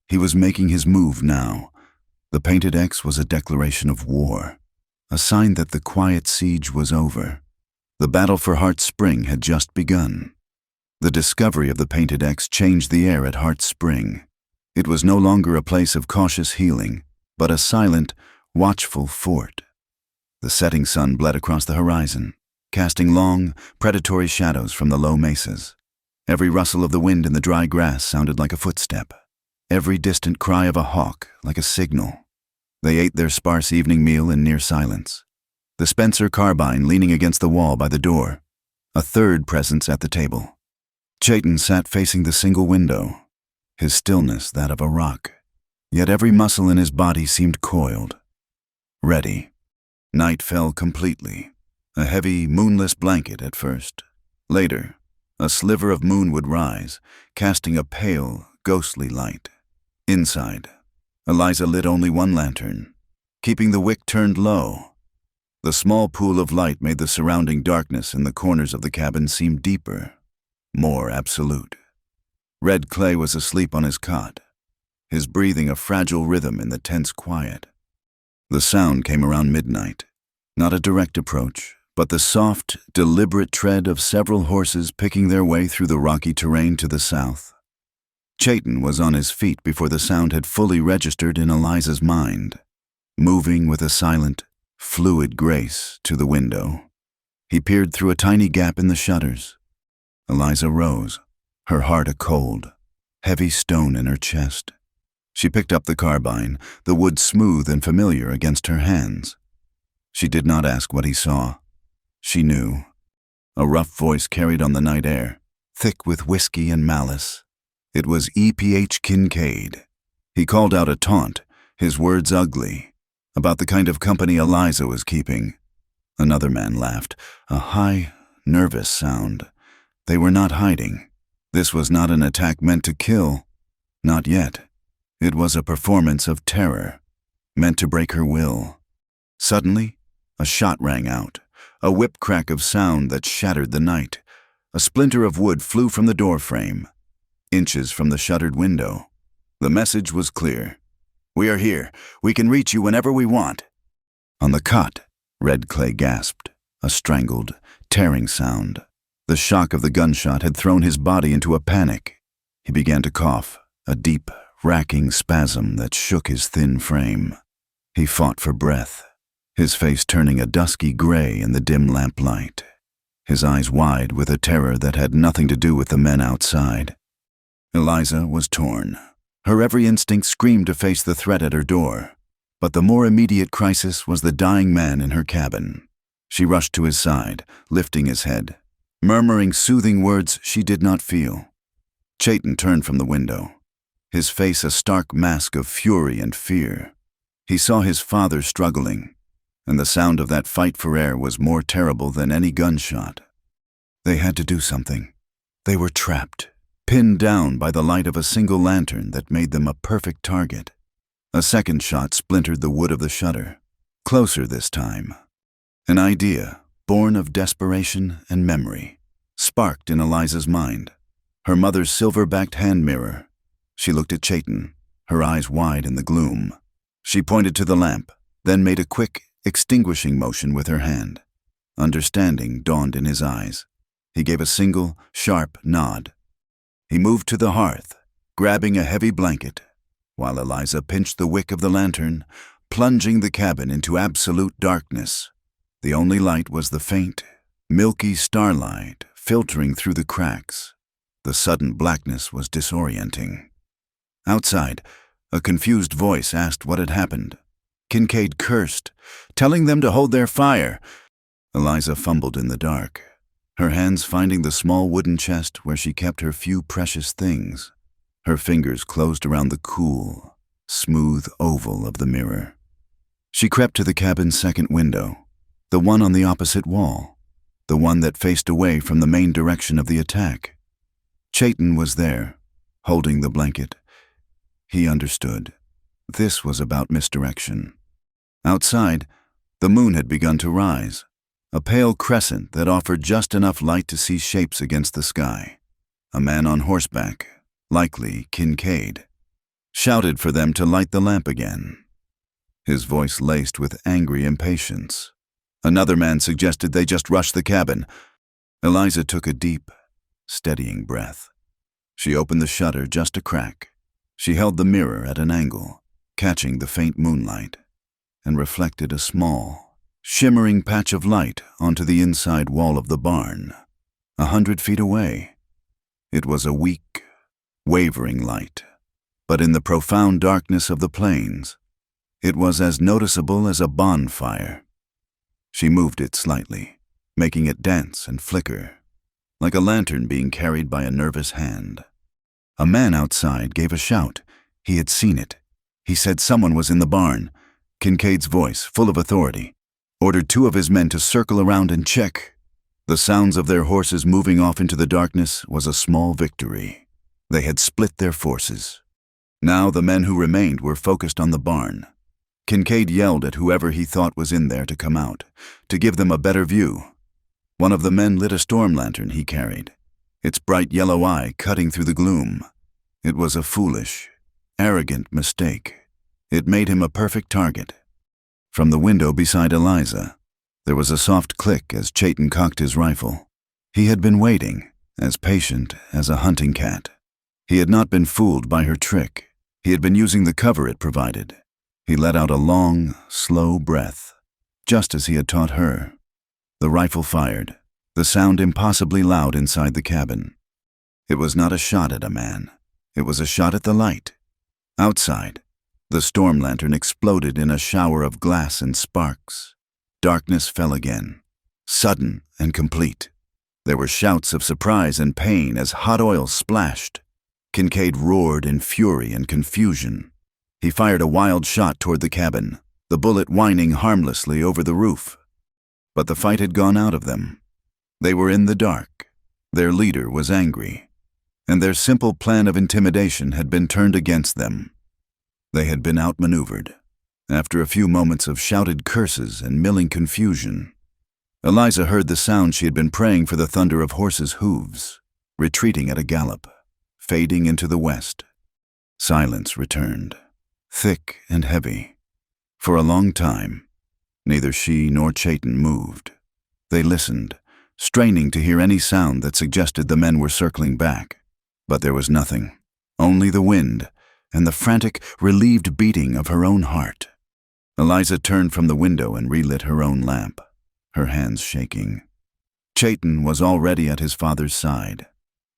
He was making his move now. The painted X was a declaration of war, a sign that the quiet siege was over. The battle for Hart Spring had just begun. The discovery of the painted X changed the air at Hart Spring. It was no longer a place of cautious healing, but a silent, watchful fort. The setting sun bled across the horizon, casting long, predatory shadows from the low mesas. Every rustle of the wind in the dry grass sounded like a footstep. Every distant cry of a hawk like a signal. They ate their sparse evening meal in near silence. The Spencer carbine leaning against the wall by the door. A third presence at the table. Chayton sat facing the single window, his stillness that of a rock. Yet every muscle in his body seemed coiled. Ready. Night fell completely. A heavy, moonless blanket at first. Later, a sliver of moon would rise, casting a pale, ghostly light. Inside, Eliza lit only one lantern, keeping the wick turned low. The small pool of light made the surrounding darkness in the corners of the cabin seem deeper, more absolute. Red Clay was asleep on his cot, his breathing a fragile rhythm in the tense quiet. The sound came around midnight, not a direct approach, but the soft, deliberate tread of several horses picking their way through the rocky terrain to the south. Chayton was on his feet before the sound had fully registered in Eliza's mind, moving with a silent, fluid grace to the window. He peered through a tiny gap in the shutters. Eliza rose, her heart a cold, heavy stone in her chest. She picked up the carbine, the wood smooth and familiar against her hands. She did not ask what he saw. She knew. A rough voice carried on the night air, thick with whiskey and malice. It was E.P.H. Kincaid. He called out a taunt, his words ugly, about the kind of company Eliza was keeping. Another man laughed, a high, nervous sound. They were not hiding. This was not an attack meant to kill. Not yet. It was a performance of terror, meant to break her will. Suddenly, a shot rang out, a whip crack of sound that shattered the night. A splinter of wood flew from the door frame, inches from the shuttered window. The message was clear. "We are here. We can reach you whenever we want." On the cot, Red Clay gasped, a strangled, tearing sound. The shock of the gunshot had thrown his body into a panic. He began to cough, a deep, racking spasm that shook his thin frame. He fought for breath, his face turning a dusky gray in the dim lamplight, his eyes wide with a terror that had nothing to do with the men outside. Eliza was torn. Her every instinct screamed to face the threat at her door, but the more immediate crisis was the dying man in her cabin. She rushed to his side, lifting his head, murmuring soothing words she did not feel. Chayton turned from the window, his face a stark mask of fury and fear. He saw his father struggling, and the sound of that fight for air was more terrible than any gunshot. They had to do something. They were trapped, pinned down by the light of a single lantern that made them a perfect target. A second shot splintered the wood of the shutter, closer this time. An idea, born of desperation and memory, sparked in Eliza's mind. Her mother's silver-backed hand mirror. She looked at Chayton, her eyes wide in the gloom. She pointed to the lamp, then made a quick, extinguishing motion with her hand. Understanding dawned in his eyes. He gave a single, sharp nod. He moved to the hearth, grabbing a heavy blanket, while Eliza pinched the wick of the lantern, plunging the cabin into absolute darkness. The only light was the faint, milky starlight filtering through the cracks. The sudden blackness was disorienting. Outside, a confused voice asked what had happened. Kincaid cursed, telling them to hold their fire. Eliza fumbled in the dark, her hands finding the small wooden chest where she kept her few precious things. Her fingers closed around the cool, smooth oval of the mirror. She crept to the cabin's second window, the one on the opposite wall, the one that faced away from the main direction of the attack. Chayton was there, holding the blanket. He understood. This was about misdirection. Outside, the moon had begun to rise, a pale crescent that offered just enough light to see shapes against the sky. A man on horseback, likely Kincaid, shouted for them to light the lamp again, his voice laced with angry impatience. Another man suggested they just rush the cabin. Eliza took a deep, steadying breath. She opened the shutter just a crack. She held the mirror at an angle, catching the faint moonlight, and reflected a small, shimmering patch of light onto the inside wall of the barn, 100 feet away. It was a weak, wavering light, but in the profound darkness of the plains, it was as noticeable as a bonfire. She moved it slightly, making it dance and flicker, like a lantern being carried by a nervous hand. A man outside gave a shout. He had seen it. He said someone was in the barn. Kincaid's voice, full of authority, ordered 2 of his men to circle around and check. The sounds of their horses moving off into the darkness was a small victory. They had split their forces. Now the men who remained were focused on the barn. Kincaid yelled at whoever he thought was in there to come out, to give them a better view. One of the men lit a storm lantern he carried, its bright yellow eye cutting through the gloom. It was a foolish, arrogant mistake. It made him a perfect target. From the window beside Eliza, there was a soft click as Chayton cocked his rifle. He had been waiting, as patient as a hunting cat. He had not been fooled by her trick. He had been using the cover it provided. He let out a long, slow breath, just as he had taught her. The rifle fired, the sound impossibly loud inside the cabin. It was not a shot at a man. It was a shot at the light. Outside, the storm lantern exploded in a shower of glass and sparks. Darkness fell again, sudden and complete. There were shouts of surprise and pain as hot oil splashed. Kincaid roared in fury and confusion. He fired a wild shot toward the cabin, the bullet whining harmlessly over the roof. But the fight had gone out of them. They were in the dark. Their leader was angry, and their simple plan of intimidation had been turned against them. They had been outmaneuvered. After a few moments of shouted curses and milling confusion, Eliza heard the sound she had been praying for, the thunder of horses' hooves, retreating at a gallop, fading into the west. Silence returned, thick and heavy. For a long time, neither she nor Chayton moved. They listened, straining to hear any sound that suggested the men were circling back. But there was nothing, only the wind and the frantic, relieved beating of her own heart. Eliza turned from the window and relit her own lamp, her hands shaking. Chayton was already at his father's side.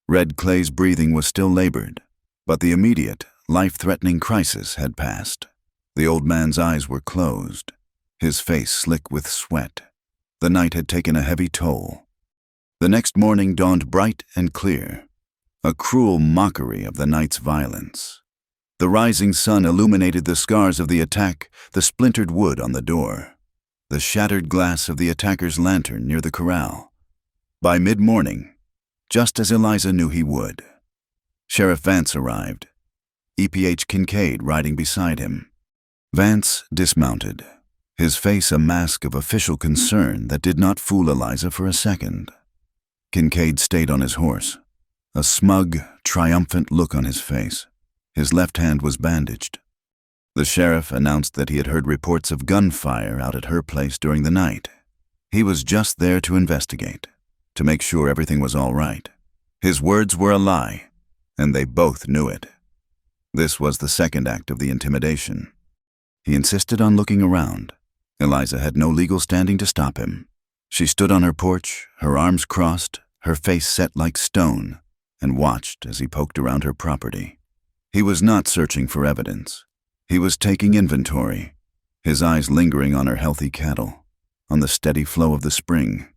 Red Clay's breathing was still labored, but the immediate, life-threatening crisis had passed. The old man's eyes were closed, his face slick with sweat. The night had taken a heavy toll. The next morning dawned bright and clear, a cruel mockery of the night's violence. The rising sun illuminated the scars of the attack, the splintered wood on the door, the shattered glass of the attacker's lantern near the corral. By mid-morning, just as Eliza knew he would, Sheriff Vance arrived, EPH Kincaid riding beside him. Vance dismounted, his face a mask of official concern that did not fool Eliza for a second. Kincaid stayed on his horse, a smug, triumphant look on his face. His left hand was bandaged. The sheriff announced that he had heard reports of gunfire out at her place during the night. He was just there to investigate, to make sure everything was all right. His words were a lie, and they both knew it. This was the second act of the intimidation. He insisted on looking around, Eliza had no legal standing to stop him. She stood on her porch, her arms crossed, her face set like stone, and watched as he poked around her property. He was not searching for evidence. He was taking inventory, his eyes lingering on her healthy cattle, on the steady flow of the spring.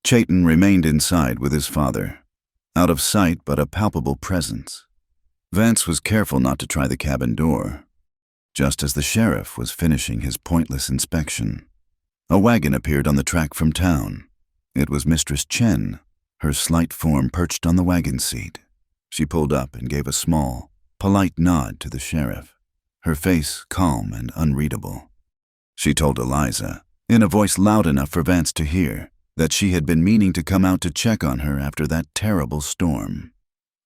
Chayton remained inside with his father, out of sight but a palpable presence. Vance was careful not to try the cabin door. Just as the sheriff was finishing his pointless inspection, a wagon appeared on the track from town. It was Mistress Chen, her slight form perched on the wagon seat. She pulled up and gave a small, polite nod to the sheriff, her face calm and unreadable. She told Eliza, in a voice loud enough for Vance to hear, that she had been meaning to come out to check on her after that terrible storm.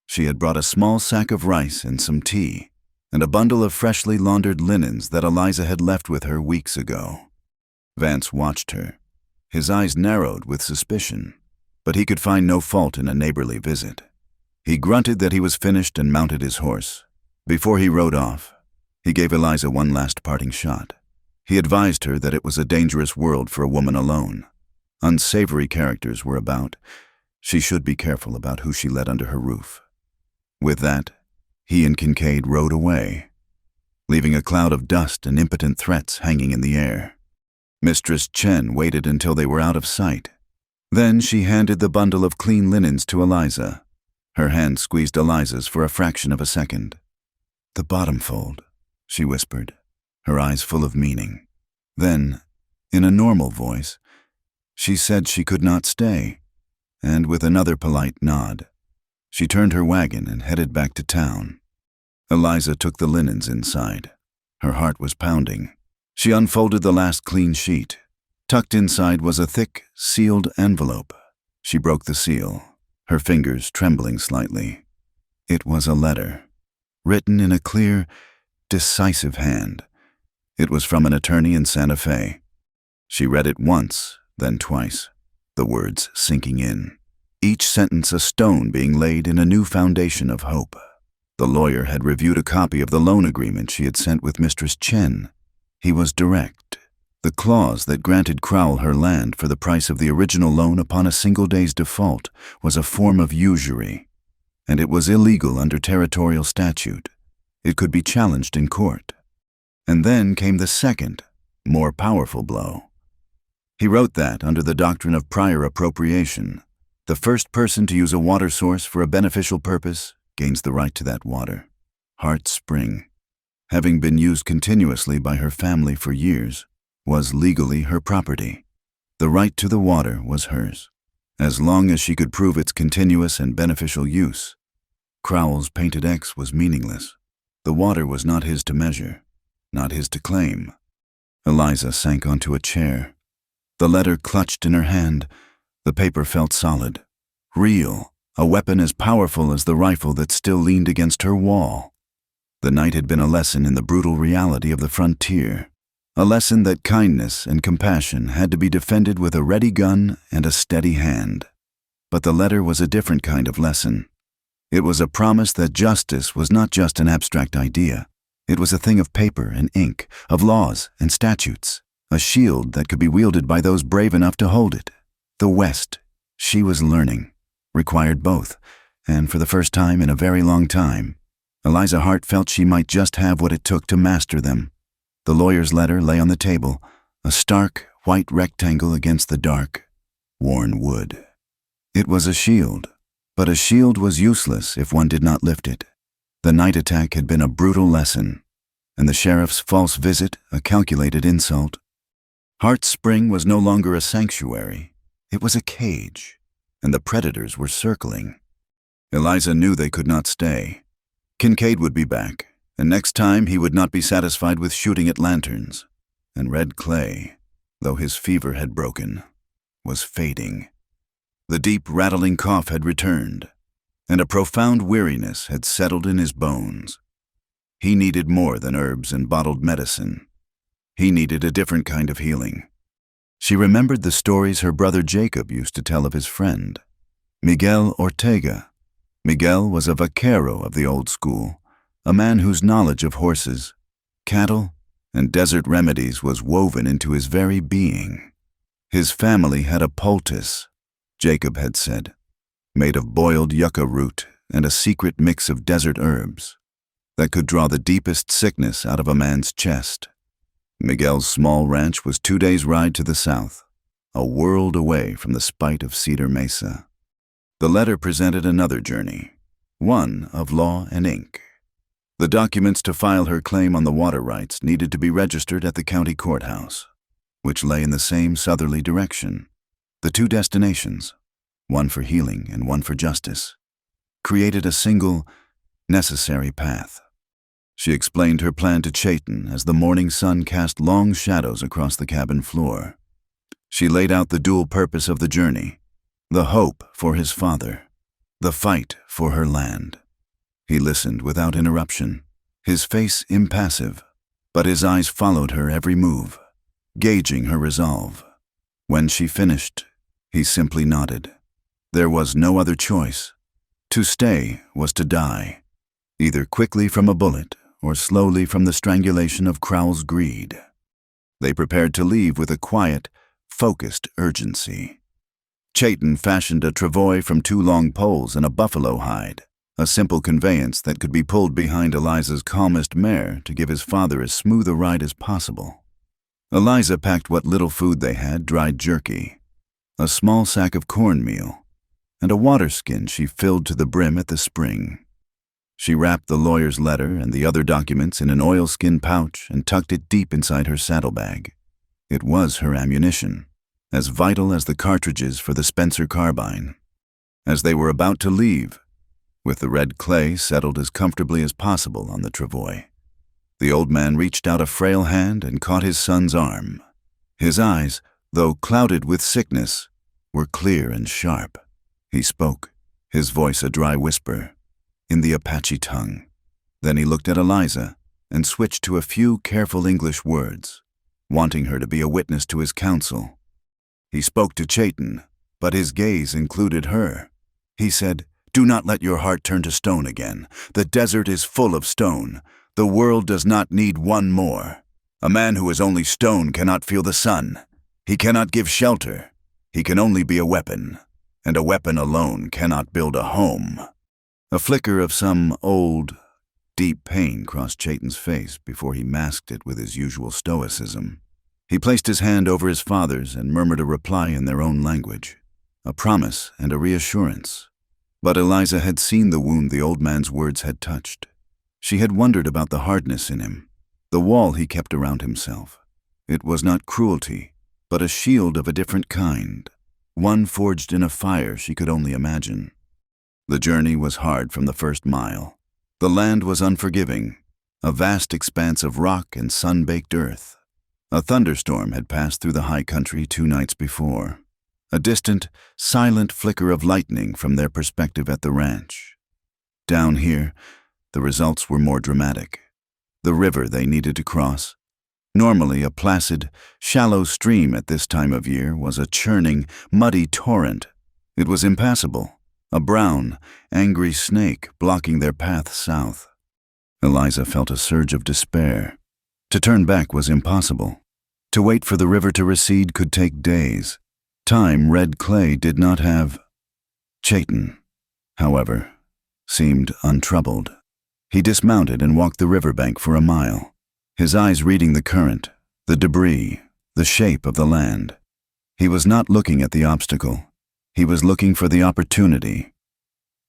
She had brought a small sack of rice and some tea, and a bundle of freshly laundered linens that Eliza had left with her weeks ago. Vance watched her. His eyes narrowed with suspicion, but he could find no fault in a neighborly visit. He grunted that he was finished and mounted his horse. Before he rode off, he gave Eliza one last parting shot. He advised her that it was a dangerous world for a woman alone. Unsavory characters were about. She should be careful about who she let under her roof. With that, he and Kincaid rode away, leaving a cloud of dust and impotent threats hanging in the air. Mistress Chen waited until they were out of sight. Then she handed the bundle of clean linens to Eliza. Her hand squeezed Eliza's for a fraction of a second. "The bottom fold," she whispered, her eyes full of meaning. Then, in a normal voice, she said she could not stay, and with another polite nod, she turned her wagon and headed back to town. Eliza took the linens inside. Her heart was pounding. She unfolded the last clean sheet. Tucked inside was a thick, sealed envelope. She broke the seal, her fingers trembling slightly. It was a letter, written in a clear, decisive hand. It was from an attorney in Santa Fe. She read it once, then twice, the words sinking in, each sentence a stone being laid in a new foundation of hope. The lawyer had reviewed a copy of the loan agreement she had sent with Mistress Chen. He was direct. The clause that granted Crowell her land for the price of the original loan upon a single day's default was a form of usury, and it was illegal under territorial statute. It could be challenged in court. And then came the second, more powerful blow. He wrote that, under the doctrine of prior appropriation, the first person to use a water source for a beneficial purpose gains the right to that water. Hart Spring, having been used continuously by her family for years, was legally her property. The right to the water was hers, as long as she could prove its continuous and beneficial use. Crowell's painted X was meaningless. The water was not his to measure, not his to claim. Eliza sank onto a chair. The letter clutched in her hand. The paper felt solid, real, a weapon as powerful as the rifle that still leaned against her wall. The night had been a lesson in the brutal reality of the frontier, a lesson that kindness and compassion had to be defended with a ready gun and a steady hand. But the letter was a different kind of lesson. It was a promise that justice was not just an abstract idea. It was a thing of paper and ink, of laws and statutes, a shield that could be wielded by those brave enough to hold it. The West, she was learning, required both, and for the first time in a very long time, Eliza Hart felt she might just have what it took to master them. The lawyer's letter lay on the table, a stark, white rectangle against the dark, worn wood. It was a shield, but a shield was useless if one did not lift it. The night attack had been a brutal lesson, and the sheriff's false visit a calculated insult. Hart Spring was no longer a sanctuary. It was a cage, and the predators were circling. Eliza knew they could not stay. Kincaid would be back, and next time he would not be satisfied with shooting at lanterns. And Red Clay, though his fever had broken, was fading. The deep, rattling cough had returned, and a profound weariness had settled in his bones. He needed more than herbs and bottled medicine. He needed a different kind of healing. She remembered the stories her brother Jacob used to tell of his friend, Miguel Ortega. Miguel was a vaquero of the old school, a man whose knowledge of horses, cattle, and desert remedies was woven into his very being. His family had a poultice, Jacob had said, made of boiled yucca root and a secret mix of desert herbs that could draw the deepest sickness out of a man's chest. Miguel's small ranch was 2 days' ride to the south, a world away from the spite of Cedar Mesa. The letter presented another journey, one of law and ink. The documents to file her claim on the water rights needed to be registered at the county courthouse, which lay in the same southerly direction. The two destinations, one for healing and one for justice, created a single, necessary path. She explained her plan to Chayton as the morning sun cast long shadows across the cabin floor. She laid out the dual purpose of the journey, the hope for his father, the fight for her land. He listened without interruption, his face impassive, but his eyes followed her every move, gauging her resolve. When she finished, he simply nodded. There was no other choice. To stay was to die, either quickly from a bullet or slowly from the strangulation of Crowell's greed. They prepared to leave with a quiet, focused urgency. Chayton fashioned a travois from 2 long poles and a buffalo hide, a simple conveyance that could be pulled behind Eliza's calmest mare to give his father as smooth a ride as possible. Eliza packed what little food they had, dried jerky, a small sack of cornmeal, and a water skin she filled to the brim at the spring. She wrapped the lawyer's letter and the other documents in an oilskin pouch and tucked it deep inside her saddlebag. It was her ammunition, as vital as the cartridges for the Spencer carbine. As they were about to leave, with the red clay settled as comfortably as possible on the travois, the old man reached out a frail hand and caught his son's arm. His eyes, though clouded with sickness, were clear and sharp. He spoke, his voice a dry whisper, in the Apache tongue. Then he looked at Eliza and switched to a few careful English words, wanting her to be a witness to his counsel. He spoke to Chayton, but his gaze included her. He said, "Do not let your heart turn to stone again. The desert is full of stone. The world does not need one more. A man who is only stone cannot feel the sun. He cannot give shelter. He can only be a weapon, and a weapon alone cannot build a home." A flicker of some old, deep pain crossed Chayton's face before he masked it with his usual stoicism. He placed his hand over his father's and murmured a reply in their own language, a promise and a reassurance. But Eliza had seen the wound the old man's words had touched. She had wondered about the hardness in him, the wall he kept around himself. It was not cruelty, but a shield of a different kind, one forged in a fire she could only imagine. The journey was hard from the first mile. The land was unforgiving, a vast expanse of rock and sun-baked earth. A thunderstorm had passed through the high country 2 nights before, a distant, silent flicker of lightning from their perspective at the ranch. Down here, the results were more dramatic. The river they needed to cross, normally a placid, shallow stream at this time of year, was a churning, muddy torrent. It was impassable, a brown, angry snake blocking their path south. Eliza felt a surge of despair. To turn back was impossible. To wait for the river to recede could take days. Time red clay did not have. Chayton, however, seemed untroubled. He dismounted and walked the riverbank for a mile, his eyes reading the current, the debris, the shape of the land. He was not looking at the obstacle. He was looking for the opportunity.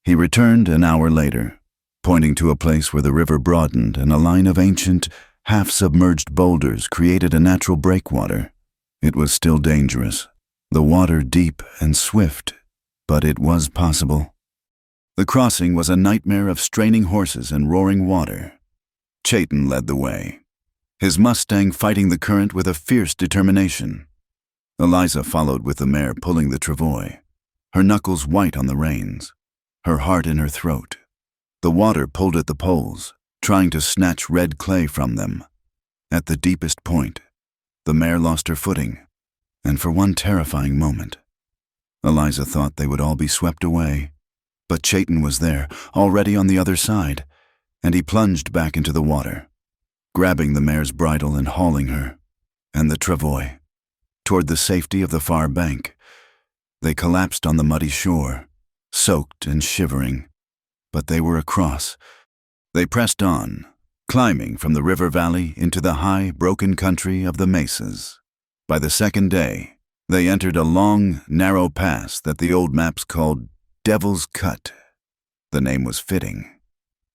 He returned an hour later, pointing to a place where the river broadened and a line of ancient, half-submerged boulders created a natural breakwater. It was still dangerous, the water deep and swift, but it was possible. The crossing was a nightmare of straining horses and roaring water. Chayton led the way, his Mustang fighting the current with a fierce determination. Eliza followed with the mare pulling the travois, her knuckles white on the reins, her heart in her throat. The water pulled at the poles, trying to snatch red clay from them. At the deepest point, the mare lost her footing, and for one terrifying moment, Eliza thought they would all be swept away. But Chayton was there, already on the other side, and he plunged back into the water. grabbing the mare's bridle and hauling her, and the travois, toward the safety of the far bank. They collapsed on the muddy shore, soaked and shivering, but they were across. They pressed on, climbing from the river valley into the high, broken country of the mesas. By the second day, they entered a long, narrow pass that the old maps called Devil's Cut. The name was fitting.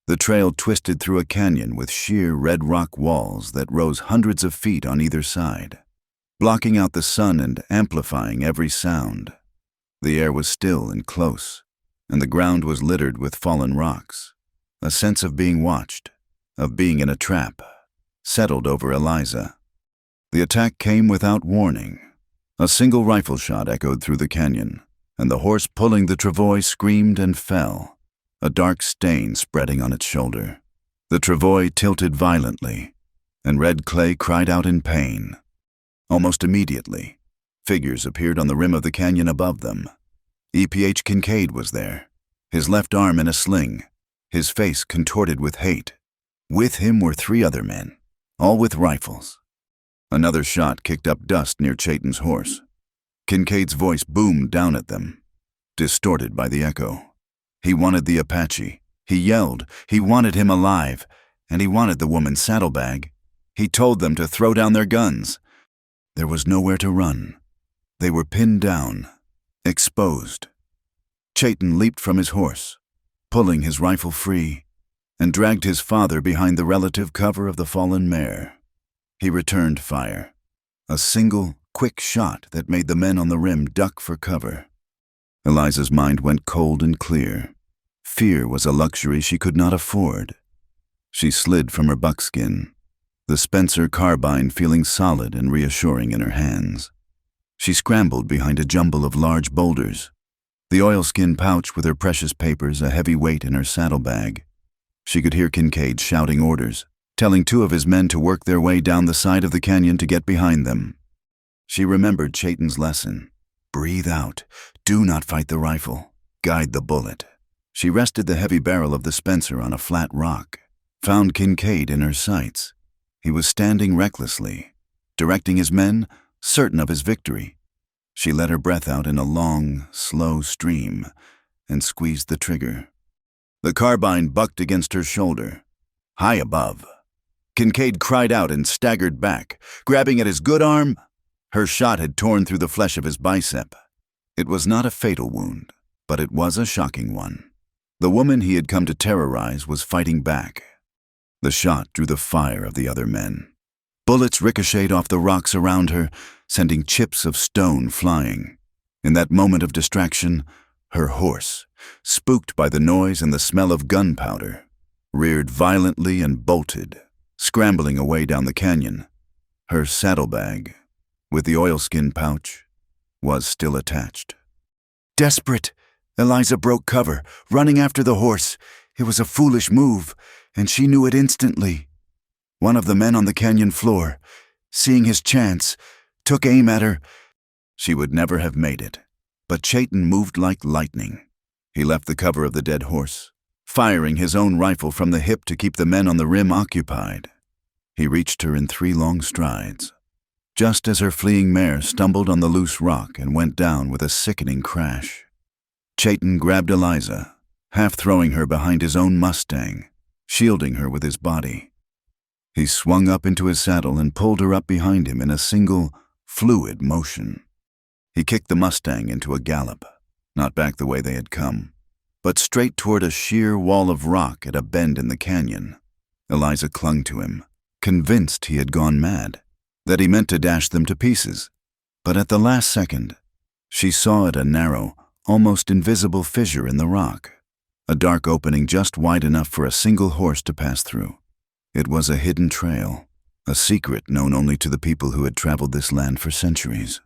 The trail twisted through a canyon with sheer red rock walls that rose hundreds of feet on either side, blocking out the sun and amplifying every sound. The air was still and close, and the ground was littered with fallen rocks. A sense of being watched, of being in a trap, settled over Eliza. The attack came without warning. A single rifle shot echoed through the canyon, and the horse pulling the travois screamed and fell, a dark stain spreading on its shoulder. The travois tilted violently, and Red Clay cried out in pain. Almost immediately, figures appeared on the rim of the canyon above them. E.P.H. Kincaid was there, his left arm in a sling, his face contorted with hate. With him were 3 other men, all with rifles. Another shot kicked up dust near Chayton's horse. Kincaid's voice boomed down at them, distorted by the echo. He wanted the Apache. He yelled. He wanted him alive, and he wanted the woman's saddlebag. He told them to throw down their guns. There was nowhere to run. They were pinned down, exposed. Chayton leaped from his horse, pulling his rifle free, and dragged his father behind the relative cover of the fallen mare. He returned fire, a single, quick shot that made the men on the rim duck for cover. Eliza's mind went cold and clear. Fear was a luxury she could not afford. She slid from her buckskin, the Spencer carbine feeling solid and reassuring in her hands. She scrambled behind a jumble of large boulders, the oilskin pouch with her precious papers a heavy weight in her saddlebag. She could hear Kincaid shouting orders, telling 2 of his men to work their way down the side of the canyon to get behind them. She remembered Chayton's lesson. Breathe out. Do not fight the rifle. Guide the bullet. She rested the heavy barrel of the Spencer on a flat rock, found Kincaid in her sights. He was standing recklessly, directing his men, certain of his victory. She let her breath out in a long, slow stream and squeezed the trigger. The carbine bucked against her shoulder, high above. Kincaid cried out and staggered back, grabbing at his good arm. Her shot had torn through the flesh of his bicep. It was not a fatal wound, but it was a shocking one. The woman he had come to terrorize was fighting back. The shot drew the fire of the other men. Bullets ricocheted off the rocks around her, sending chips of stone flying. In that moment of distraction, her horse, spooked by the noise and the smell of gunpowder, reared violently and bolted, scrambling away down the canyon. Her saddlebag, with the oilskin pouch, was still attached. Desperate, Eliza broke cover, running after the horse. It was a foolish move, and she knew it instantly. One of the men on the canyon floor, seeing his chance, took aim at her. She would never have made it, but Chayton moved like lightning. He left the cover of the dead horse, firing his own rifle from the hip to keep the men on the rim occupied. He reached her in 3 long strides, just as her fleeing mare stumbled on the loose rock and went down with a sickening crash. Chayton grabbed Eliza, half throwing her behind his own Mustang, shielding her with his body. He swung up into his saddle and pulled her up behind him in a single, fluid motion. He kicked the Mustang into a gallop, not back the way they had come, but straight toward a sheer wall of rock at a bend in the canyon. Eliza clung to him, convinced he had gone mad, that he meant to dash them to pieces. But at the last second, she saw it a narrow, almost invisible fissure in the rock, a dark opening just wide enough for a single horse to pass through. It was a hidden trail, a secret known only to the people who had traveled this land for centuries.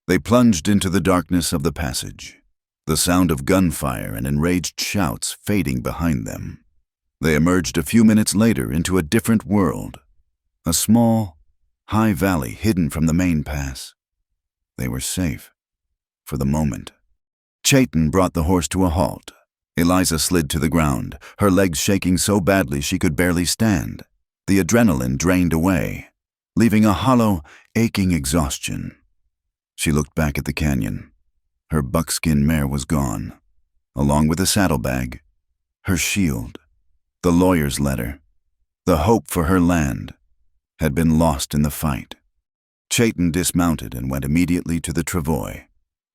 They plunged into the darkness of the passage, the sound of gunfire and enraged shouts fading behind them. They emerged a few minutes later into a different world, a small, high valley hidden from the main pass. They were safe, for the moment. Chayton brought the horse to a halt. Eliza slid to the ground, her legs shaking so badly she could barely stand. The adrenaline drained away, leaving a hollow, aching exhaustion. She looked back at the canyon. Her buckskin mare was gone, along with the saddlebag, her shield, the lawyer's letter. The hope for her land had been lost in the fight. Chayton dismounted and went immediately to the travois,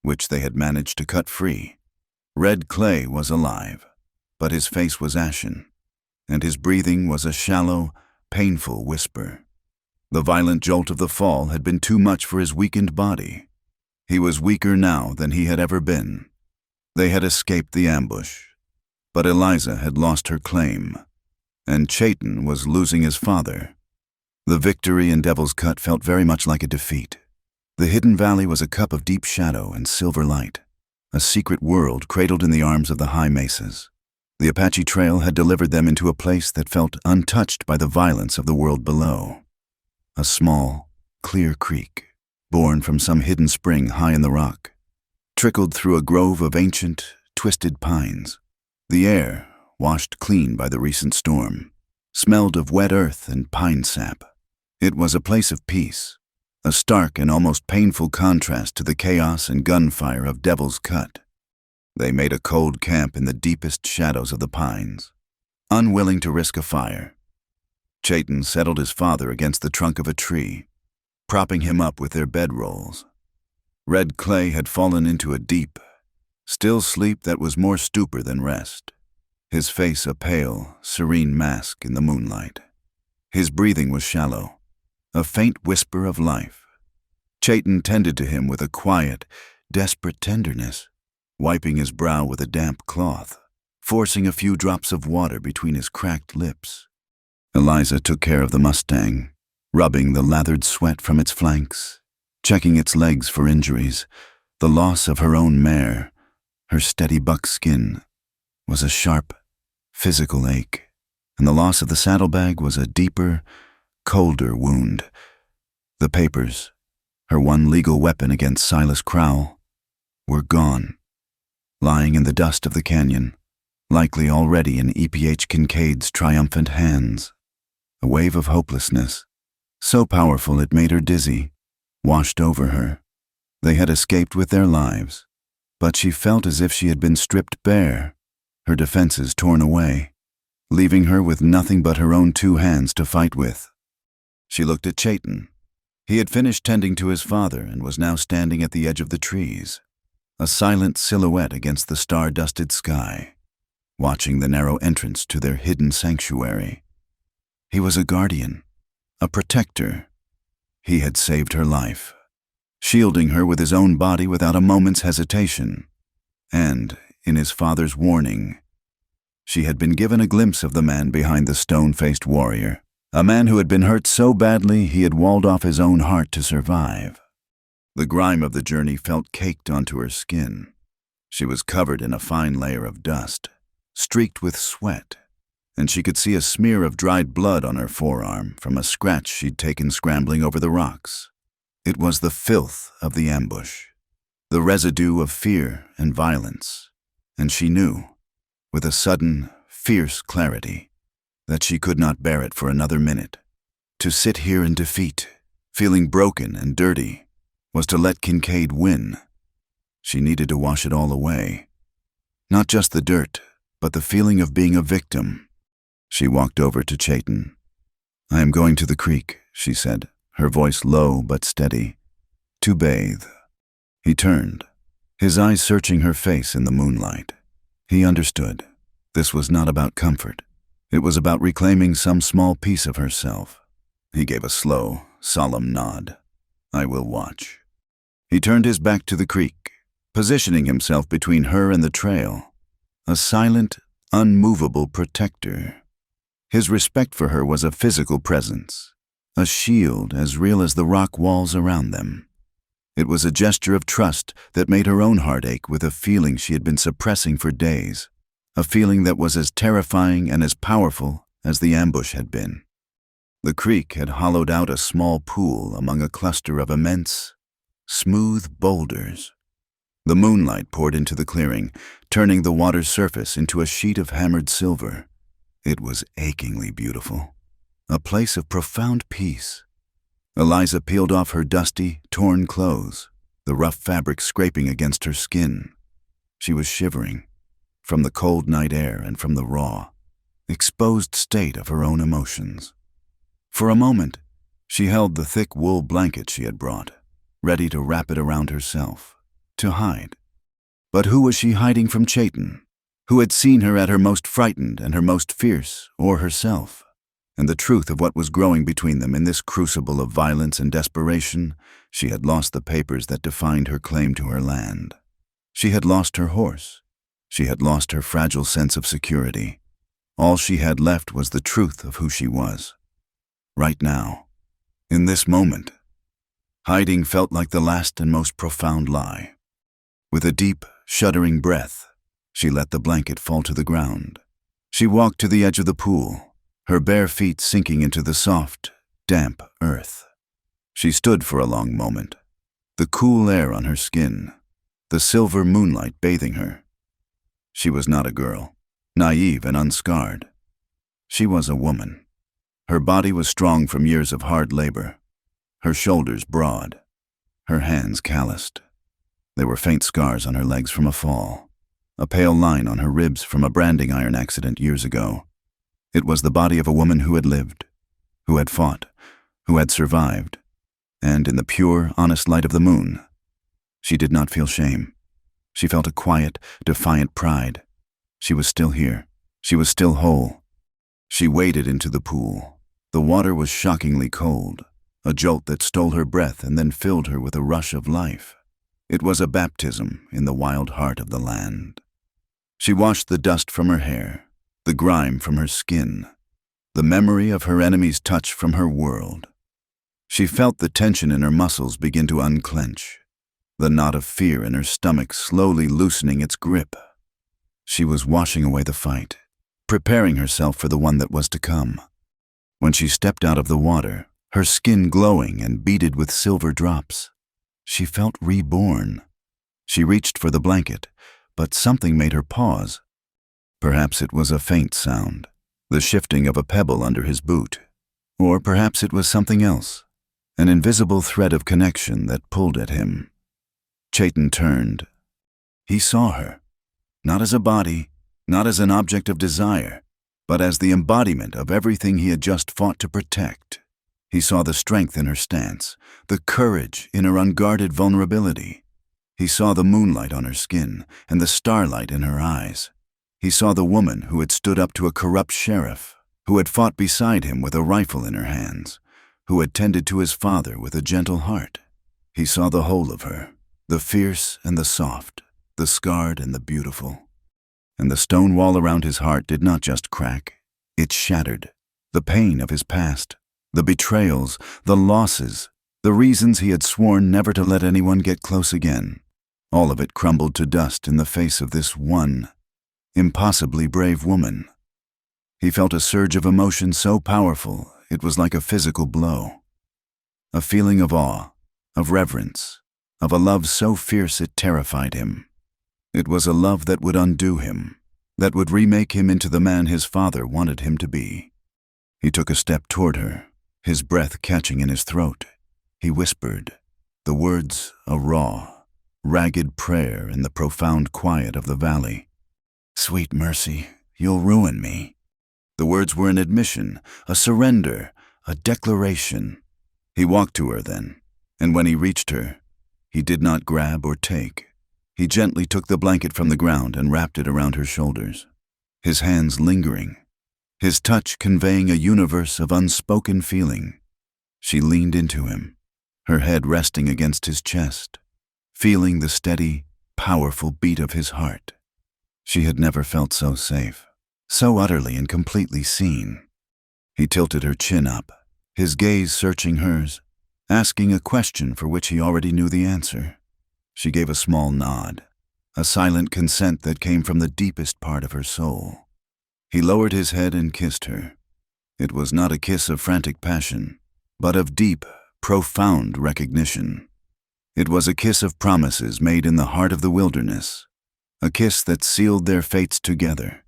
which they had managed to cut free. Red Clay was alive, but his face was ashen, and his breathing was a shallow, painful whisper. The violent jolt of the fall had been too much for his weakened body. He was weaker now than he had ever been. They had escaped the ambush, but Eliza had lost her claim, and Chayton was losing his father. The victory in Devil's Cut felt very much like a defeat. The hidden valley was a cup of deep shadow and silver light, a secret world cradled in the arms of the high mesas. The Apache Trail had delivered them into a place that felt untouched by the violence of the world below. A small, clear creek, born from some hidden spring high in the rock, trickled through a grove of ancient, twisted pines. The air, washed clean by the recent storm, smelled of wet earth and pine sap. It was a place of peace, a stark and almost painful contrast to the chaos and gunfire of Devil's Cut. They made a cold camp in the deepest shadows of the pines, unwilling to risk a fire. Chayton settled his father against the trunk of a tree, propping him up with their bedrolls. Red Clay had fallen into a deep, still sleep that was more stupor than rest, his face a pale, serene mask in the moonlight. His breathing was shallow, a faint whisper of life. Chayton tended to him with a quiet, desperate tenderness, wiping his brow with a damp cloth, forcing a few drops of water between his cracked lips. Eliza took care of the Mustang, rubbing the lathered sweat from its flanks, checking its legs for injuries. The loss of her own mare, her steady buckskin, was a sharp, physical ache, and the loss of the saddlebag was a deeper, colder wound. The papers, her one legal weapon against Silas Crowell, were gone, lying in the dust of the canyon, likely already in E.P.H. Kincaid's triumphant hands. A wave of hopelessness, so powerful it made her dizzy, washed over her. They had escaped with their lives, but she felt as if she had been stripped bare, her defenses torn away, leaving her with nothing but her own two hands to fight with. She looked at Chayton. He had finished tending to his father and was now standing at the edge of the trees, a silent silhouette against the star-dusted sky, watching the narrow entrance to their hidden sanctuary. He was a guardian, a protector. He had saved her life, shielding her with his own body without a moment's hesitation. And, in his father's warning, she had been given a glimpse of the man behind the stone-faced warrior, a man who had been hurt so badly he had walled off his own heart to survive. The grime of the journey felt caked onto her skin. She was covered in a fine layer of dust, streaked with sweat, and she could see a smear of dried blood on her forearm from a scratch she'd taken scrambling over the rocks. It was the filth of the ambush, the residue of fear and violence, and she knew, with a sudden, fierce clarity, that she could not bear it for another minute. To sit here in defeat, feeling broken and dirty, was to let Kincaid win. She needed to wash it all away. Not just the dirt, but the feeling of being a victim. She walked over to Chayton. "I am going to the creek," she said, her voice low but steady, "to bathe." He turned, his eyes searching her face in the moonlight. He understood. This was not about comfort. It was about reclaiming some small piece of herself. He gave a slow, solemn nod. "I will watch." He turned his back to the creek, positioning himself between her and the trail, a silent, unmovable protector. His respect for her was a physical presence, a shield as real as the rock walls around them. It was a gesture of trust that made her own heart ache with a feeling she had been suppressing for days, a feeling that was as terrifying and as powerful as the ambush had been. The creek had hollowed out a small pool among a cluster of immense, smooth boulders. The moonlight poured into the clearing, turning the water's surface into a sheet of hammered silver. It was achingly beautiful. a place of profound peace. Eliza peeled off her dusty, torn clothes, the rough fabric scraping against her skin. She was shivering, from the cold night air and from the raw, exposed state of her own emotions. For a moment, she held the thick wool blanket she had brought, ready to wrap it around herself, to hide. But who was she hiding from Chayton, who had seen her at her most frightened and her most fierce, or herself? And the truth of what was growing between them in this crucible of violence and desperation, she had lost the papers that defined her claim to her land. She had lost her horse. She had lost her fragile sense of security. All she had left was the truth of who she was. Right now, in this moment, hiding felt like the last and most profound lie. With a deep, shuddering breath, she let the blanket fall to the ground. She walked to the edge of the pool, her bare feet sinking into the soft, damp earth. She stood for a long moment, the cool air on her skin, the silver moonlight bathing her. She was not a girl, naive and unscarred. She was a woman. Her body was strong from years of hard labor, her shoulders broad, her hands calloused. There were faint scars on her legs from a fall, a pale line on her ribs from a branding iron accident years ago. It was the body of a woman who had lived, who had fought, who had survived, and in the pure, honest light of the moon, she did not feel shame. She felt a quiet, defiant pride. She was still here. She was still whole. She waded into the pool. The water was shockingly cold, a jolt that stole her breath and then filled her with a rush of life. It was a baptism in the wild heart of the land. She washed the dust from her hair, the grime from her skin, the memory of her enemy's touch from her world. She felt the tension in her muscles begin to unclench, the knot of fear in her stomach slowly loosening its grip. She was washing away the fight, preparing herself for the one that was to come. When she stepped out of the water, her skin glowing and beaded with silver drops, she felt reborn. She reached for the blanket, but something made her pause. Perhaps it was a faint sound, the shifting of a pebble under his boot. Or perhaps it was something else, an invisible thread of connection that pulled at him. Chayton turned. He saw her, not as a body, not as an object of desire, but as the embodiment of everything he had just fought to protect. He saw the strength in her stance, the courage in her unguarded vulnerability. He saw the moonlight on her skin and the starlight in her eyes. He saw the woman who had stood up to a corrupt sheriff, who had fought beside him with a rifle in her hands, who had tended to his father with a gentle heart. He saw the whole of her, the fierce and the soft, the scarred and the beautiful. And the stone wall around his heart did not just crack, it shattered. The pain of his past, the betrayals, the losses, the reasons he had sworn never to let anyone get close again, all of it crumbled to dust in the face of this one, impossibly brave woman. He felt a surge of emotion so powerful it was like a physical blow. A feeling of awe, of reverence, of a love so fierce it terrified him. It was a love that would undo him, that would remake him into the man his father wanted him to be. He took a step toward her, his breath catching in his throat. He whispered, the words a raw, ragged prayer in the profound quiet of the valley. "Sweet mercy, you'll ruin me." The words were an admission, a surrender, a declaration. He walked to her then, and when he reached her, he did not grab or take. He gently took the blanket from the ground and wrapped it around her shoulders, his hands lingering, his touch conveying a universe of unspoken feeling. She leaned into him, her head resting against his chest, feeling the steady, powerful beat of his heart. She had never felt so safe, so utterly and completely seen. He tilted her chin up, his gaze searching hers, asking a question for which he already knew the answer. She gave a small nod, a silent consent that came from the deepest part of her soul. He lowered his head and kissed her. It was not a kiss of frantic passion, but of deep, profound recognition. It was a kiss of promises made in the heart of the wilderness, a kiss that sealed their fates together.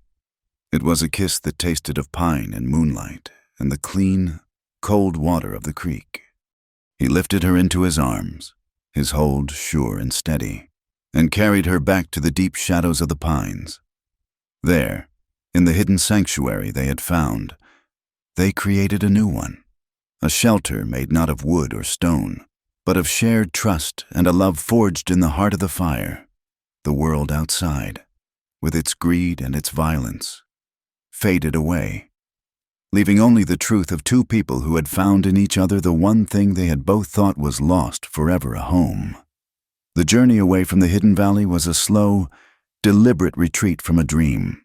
It was a kiss that tasted of pine and moonlight, and the clean, cold water of the creek. He lifted her into his arms, his hold sure and steady, and carried her back to the deep shadows of the pines. There, in the hidden sanctuary they had found, they created a new one, a shelter made not of wood or stone, but of shared trust and a love forged in the heart of the fire. The world outside, with its greed and its violence, faded away, leaving only the truth of two people who had found in each other the one thing they had both thought was lost forever, a home. The journey away from the hidden valley was a slow, deliberate retreat from a dream.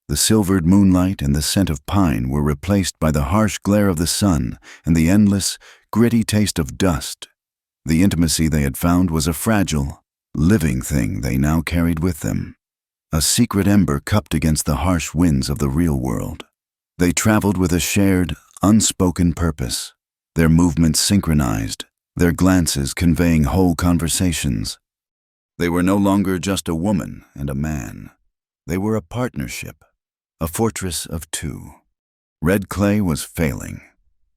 The silvered moonlight and the scent of pine were replaced by the harsh glare of the sun and the endless, gritty taste of dust. The intimacy they had found was a fragile, living thing they now carried with them, a secret ember cupped against the harsh winds of the real world. They traveled with a shared, unspoken purpose, their movements synchronized, their glances conveying whole conversations. They were no longer just a woman and a man. They were a partnership, a fortress of two. Red Clay was failing.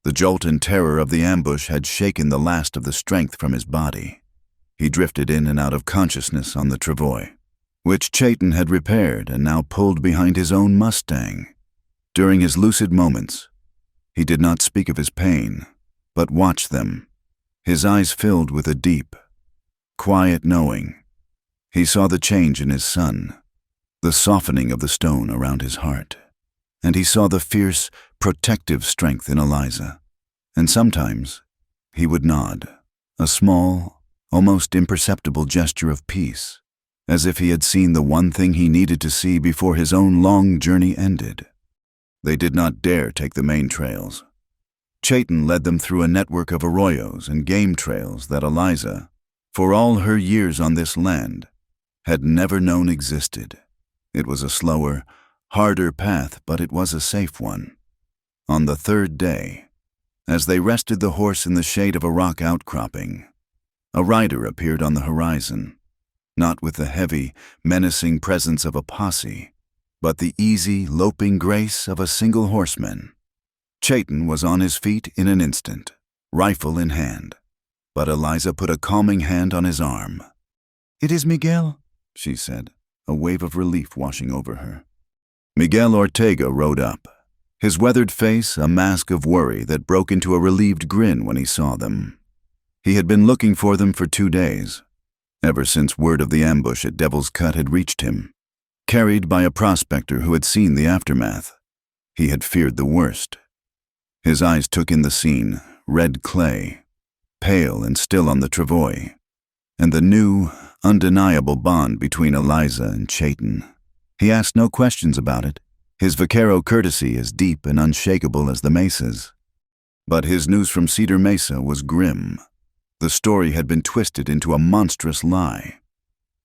The jolt and terror of the ambush had shaken the last of the strength from his body. He drifted in and out of consciousness on the travois, which Chayton had repaired and now pulled behind his own Mustang. During his lucid moments, he did not speak of his pain, but watched them, his eyes filled with a deep, quiet knowing. He saw the change in his son, the softening of the stone around his heart, and he saw the fierce, protective strength in Eliza. And sometimes he would nod, a small, almost imperceptible gesture of peace, as if he had seen the one thing he needed to see before his own long journey ended. They did not dare take the main trails. Chayton led them through a network of arroyos and game trails that Eliza, for all her years on this land, had never known existed. It was a slower, harder path, but it was a safe one. On the third day, as they rested the horse in the shade of a rock outcropping, a rider appeared on the horizon, not with the heavy, menacing presence of a posse, but the easy, loping grace of a single horseman. Chayton was on his feet in an instant, rifle in hand, but Eliza put a calming hand on his arm. "It is Miguel," she said, a wave of relief washing over her. Miguel Ortega rode up, his weathered face a mask of worry that broke into a relieved grin when he saw them. He had been looking for them for 2 days, ever since word of the ambush at Devil's Cut had reached him. Carried by a prospector who had seen the aftermath, he had feared the worst. His eyes took in the scene, Red Clay, pale and still on the travois, and the new, undeniable bond between Eliza and Chayton. He asked no questions about it, his vaquero courtesy as deep and unshakable as the mesas. But his news from Cedar Mesa was grim. The story had been twisted into a monstrous lie.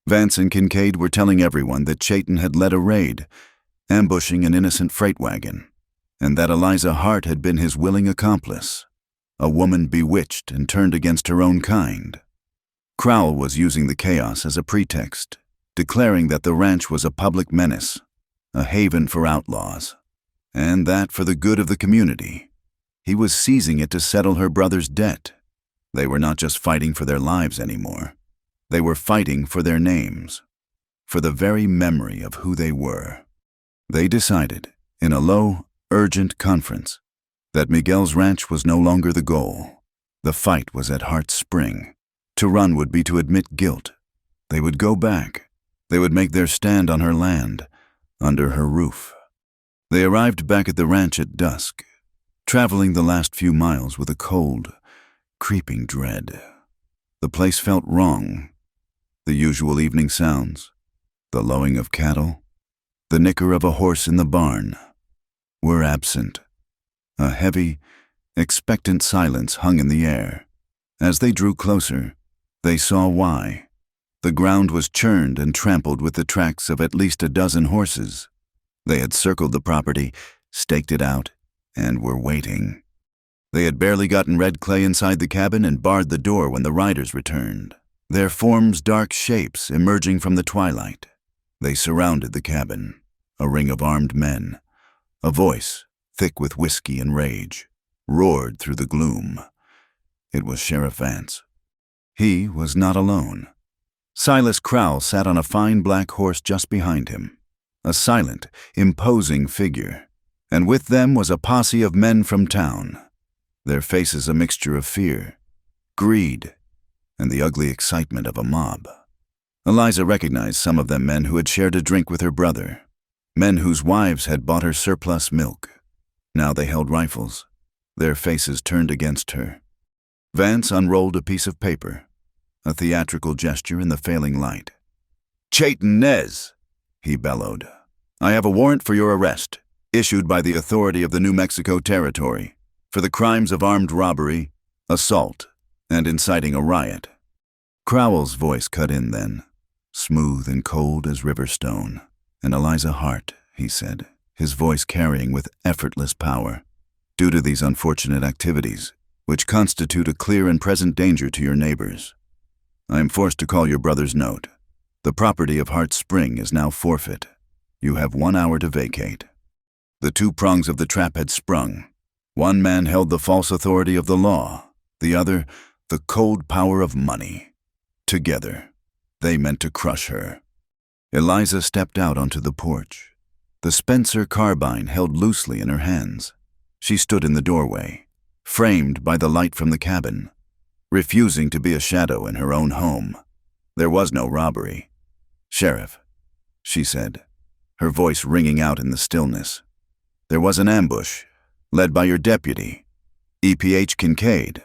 Vance and Kincaid were telling everyone that Chayton had led a raid, ambushing an innocent freight wagon, and that Eliza Hart had been his willing accomplice, a woman bewitched and turned against her own kind. Crowell was using the chaos as a pretext, declaring that the ranch was a public menace, a haven for outlaws, and that for the good of the community. He was seizing it to settle her brother's debt. They were not just fighting for their lives anymore. They were fighting for their names, for the very memory of who they were. They decided, in a low, urgent conference, that Miguel's ranch was no longer the goal. The fight was at Hart's Spring. To run would be to admit guilt. They would go back. They would make their stand on her land, under her roof. They arrived back at the ranch at dusk, traveling the last few miles with a cold, creeping dread. The place felt wrong. The usual evening sounds, the lowing of cattle, the nicker of a horse in the barn, were absent. A heavy, expectant silence hung in the air. As they drew closer, they saw why. The ground was churned and trampled with the tracks of at least a dozen horses. They had circled the property, staked it out, and were waiting. They had barely gotten Red Clay inside the cabin and barred the door when the riders returned, their forms dark shapes emerging from the twilight. They surrounded the cabin, a ring of armed men, a voice thick with whiskey and rage, roared through the gloom. It was Sheriff Vance. He was not alone. Silas Crowell sat on a fine black horse just behind him, a silent, imposing figure, and with them was a posse of men from town, their faces a mixture of fear, greed, and the ugly excitement of a mob. Eliza recognized some of them men who had shared a drink with her brother, men whose wives had bought her surplus milk. Now they held rifles, their faces turned against her. Vance unrolled a piece of paper, a theatrical gesture in the failing light. "Chayton Nez," he bellowed, "I have a warrant for your arrest, issued by the authority of the New Mexico Territory, for the crimes of armed robbery, assault, and inciting a riot." Crowell's voice cut in then, smooth and cold as river stone. "And Eliza Hart," he said, his voice carrying with effortless power, "due to these unfortunate activities, which constitute a clear and present danger to your neighbors, I am forced to call your brother's note. The property of Hart Spring is now forfeit. You have 1 hour to vacate." The two prongs of the trap had sprung. One man held the false authority of the law, the other, the cold power of money. Together, they meant to crush her. Eliza stepped out onto the porch, the Spencer carbine held loosely in her hands. She stood in the doorway, framed by the light from the cabin, refusing to be a shadow in her own home. There was no robbery. "Sheriff," she said, her voice ringing out in the stillness, "there was an ambush, led by your deputy, E.P.H. Kincaid.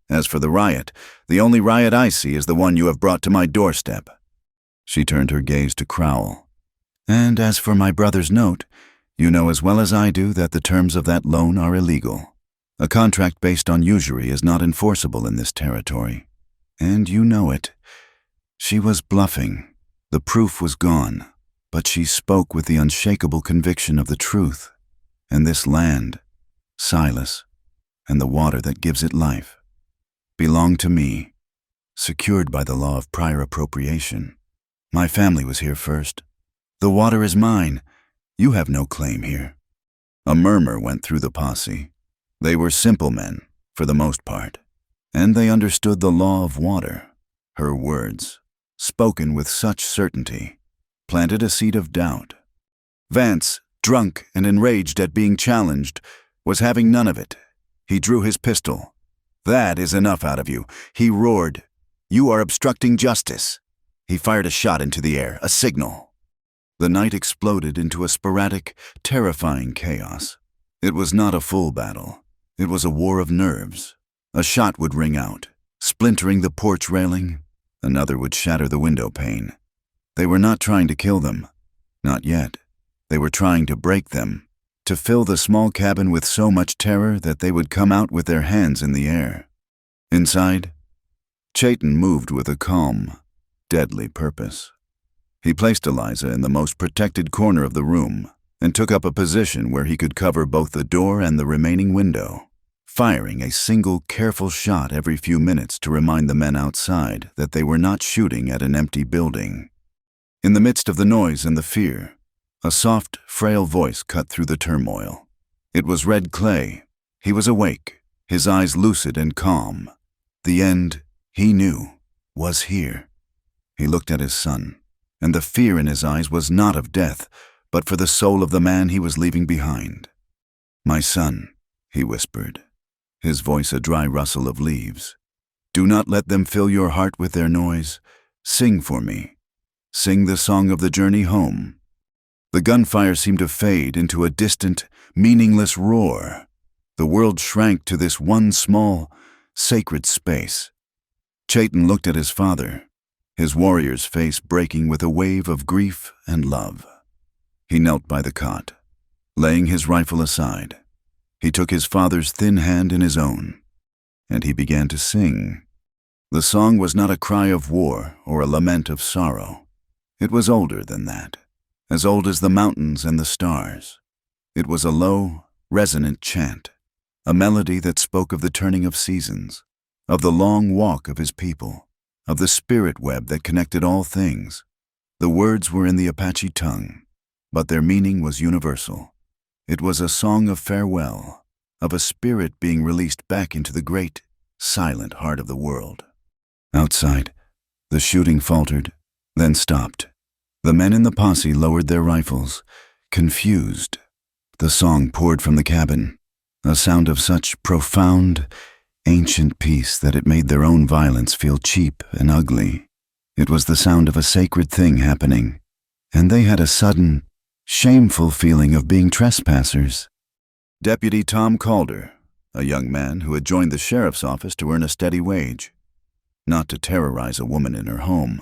As for the riot, the only riot I see is the one you have brought to my doorstep." She turned her gaze to Crowell. "And as for my brother's note, you know as well as I do that the terms of that loan are illegal. A contract based on usury is not enforceable in this territory. And you know it." She was bluffing. The proof was gone, but she spoke with the unshakable conviction of the truth. And this land, Silas, and the water that gives it life, belong to me, secured by the law of prior appropriation. My family was here first. The water is mine. You have no claim here." A murmur went through the posse. They were simple men, for the most part, and they understood the law of water. Her words, spoken with such certainty, planted a seed of doubt. Vance, drunk and enraged at being challenged, was having none of it. He drew his pistol. "That is enough out of you," he roared. "You are obstructing justice." He fired a shot into the air, a signal. The night exploded into a sporadic, terrifying chaos. It was not a full battle. It was a war of nerves. A shot would ring out, splintering the porch railing. Another would shatter the window pane. They were not trying to kill them. Not yet. They were trying to break them, to fill the small cabin with so much terror that they would come out with their hands in the air. Inside, Chayton moved with a calm, deadly purpose. He placed Eliza in the most protected corner of the room and took up a position where he could cover both the door and the remaining window, firing a single careful shot every few minutes to remind the men outside that they were not shooting at an empty building. In the midst of the noise and the fear, a soft, frail voice cut through the turmoil. It was Red Clay. He was awake, his eyes lucid and calm. The end, he knew, was here. He looked at his son, and the fear in his eyes was not of death, but for the soul of the man he was leaving behind. "My son," he whispered, his voice a dry rustle of leaves, "do not let them fill your heart with their noise. Sing for me. Sing the song of the journey home." The gunfire seemed to fade into a distant, meaningless roar. The world shrank to this one small, sacred space. Chayton looked at his father, his warrior's face breaking with a wave of grief and love. He knelt by the cot, laying his rifle aside. He took his father's thin hand in his own, and he began to sing. The song was not a cry of war or a lament of sorrow. It was older than that, as old as the mountains and the stars. It was a low, resonant chant, a melody that spoke of the turning of seasons, of the long walk of his people, of the spirit web that connected all things. The words were in the Apache tongue, but their meaning was universal. It was a song of farewell, of a spirit being released back into the great, silent heart of the world. Outside, the shooting faltered, then stopped. The men in the posse lowered their rifles, confused. The song poured from the cabin, a sound of such profound, ancient peace that it made their own violence feel cheap and ugly. It was the sound of a sacred thing happening, and they had a sudden, shameful feeling of being trespassers. Deputy Tom Calder, a young man who had joined the sheriff's office to earn a steady wage, not to terrorize a woman in her home,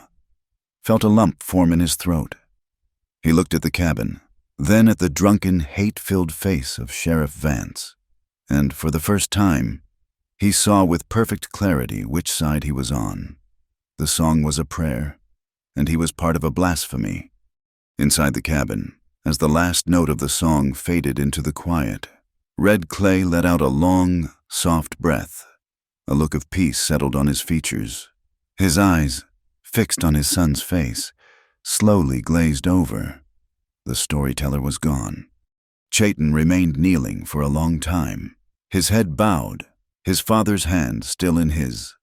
felt a lump form in his throat. He looked at the cabin, then at the drunken, hate-filled face of Sheriff Vance, and for the first time, he saw with perfect clarity which side he was on. The song was a prayer, and he was part of a blasphemy. Inside the cabin, as the last note of the song faded into the quiet, Red Clay let out a long, soft breath. A look of peace settled on his features. His eyes, fixed on his son's face, slowly glazed over. The storyteller was gone. Chayton remained kneeling for a long time, his head bowed, his father's hand still in his.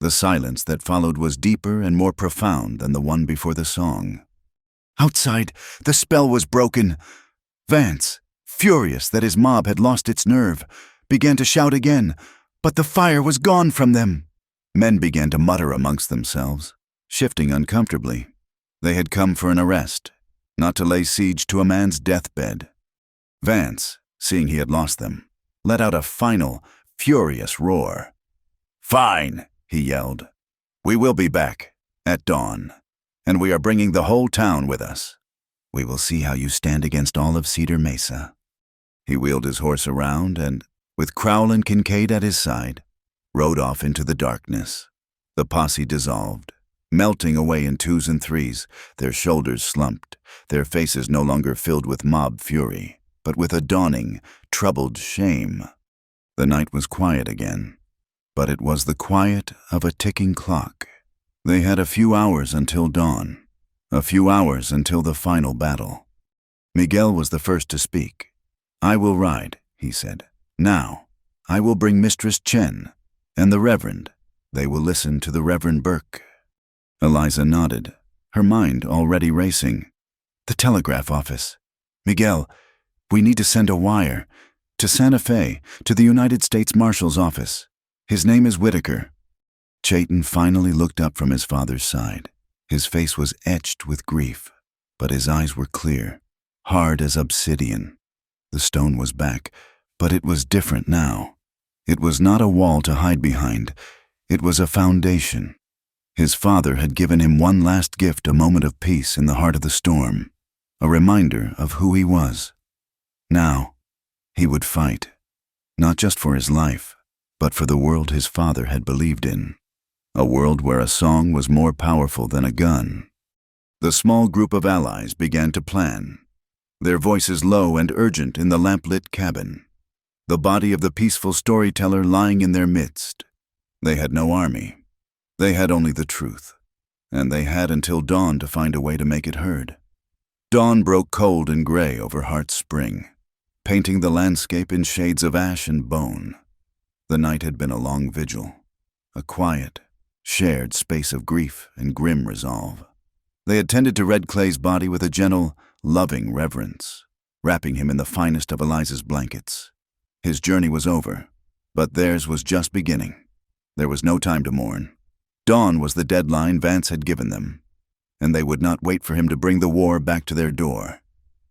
The silence that followed was deeper and more profound than the one before the song. Outside, the spell was broken. Vance, furious that his mob had lost its nerve, began to shout again, but the fire was gone from them. Men began to mutter amongst themselves, shifting uncomfortably. They had come for an arrest, not to lay siege to a man's deathbed. Vance, seeing he had lost them, let out a final, furious roar. "Fine," he yelled. "We will be back, at dawn, and we are bringing the whole town with us. We will see how you stand against all of Cedar Mesa." He wheeled his horse around and, with Crowell and Kincaid at his side, rode off into the darkness. The posse dissolved, melting away in twos and threes, their shoulders slumped, their faces no longer filled with mob fury, but with a dawning, troubled shame. The night was quiet again, but it was the quiet of a ticking clock. They had a few hours until dawn, a few hours until the final battle. Miguel was the first to speak. "I will ride," he said. "Now, I will bring Mistress Chen and the Reverend. They will listen to the Reverend Burke." Eliza nodded, her mind already racing. "The telegraph office. Miguel, we need to send a wire to Santa Fe, to the United States Marshal's office. His name is Whitaker." Chayton finally looked up from his father's side. His face was etched with grief, but his eyes were clear, hard as obsidian. The stone was back, but it was different now. It was not a wall to hide behind. It was a foundation. His father had given him one last gift, a moment of peace in the heart of the storm, a reminder of who he was. Now, he would fight, not just for his life, but for the world his father had believed in, a world where a song was more powerful than a gun. The small group of allies began to plan, their voices low and urgent in the lamplit cabin, the body of the peaceful storyteller lying in their midst. They had no army. They had only the truth, and they had until dawn to find a way to make it heard. Dawn broke cold and gray over Hart's Spring, painting the landscape in shades of ash and bone. The night had been a long vigil, a quiet, shared space of grief and grim resolve. They had tended to Red Clay's body with a gentle, loving reverence, wrapping him in the finest of Eliza's blankets. His journey was over, but theirs was just beginning. There was no time to mourn. Dawn was the deadline Vance had given them, and they would not wait for him to bring the war back to their door.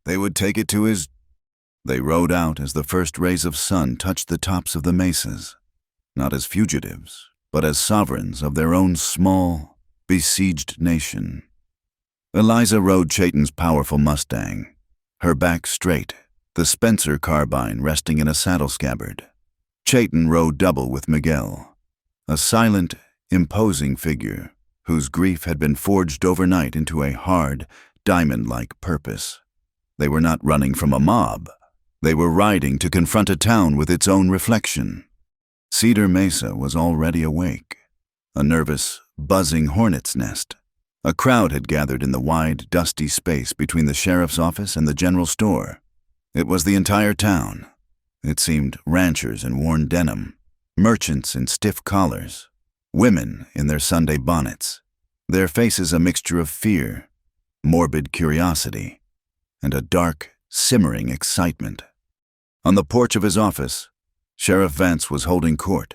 They would take it to his... They rode out as the first rays of sun touched the tops of the mesas, not as fugitives, but as sovereigns of their own small, besieged nation. Eliza rode Chayton's powerful Mustang, her back straight, the Spencer carbine resting in a saddle scabbard. Chayton rode double with Miguel, a silent, imposing figure whose grief had been forged overnight into a hard, diamond-like purpose. They were not running from a mob. They were riding to confront a town with its own reflection. Cedar Mesa was already awake, a nervous, buzzing hornet's nest. A crowd had gathered in the wide, dusty space between the sheriff's office and the general store. It was the entire town. It seemed ranchers in worn denim, merchants in stiff collars, women in their Sunday bonnets, their faces a mixture of fear, morbid curiosity, and a dark, simmering excitement. On the porch of his office, Sheriff Vance was holding court.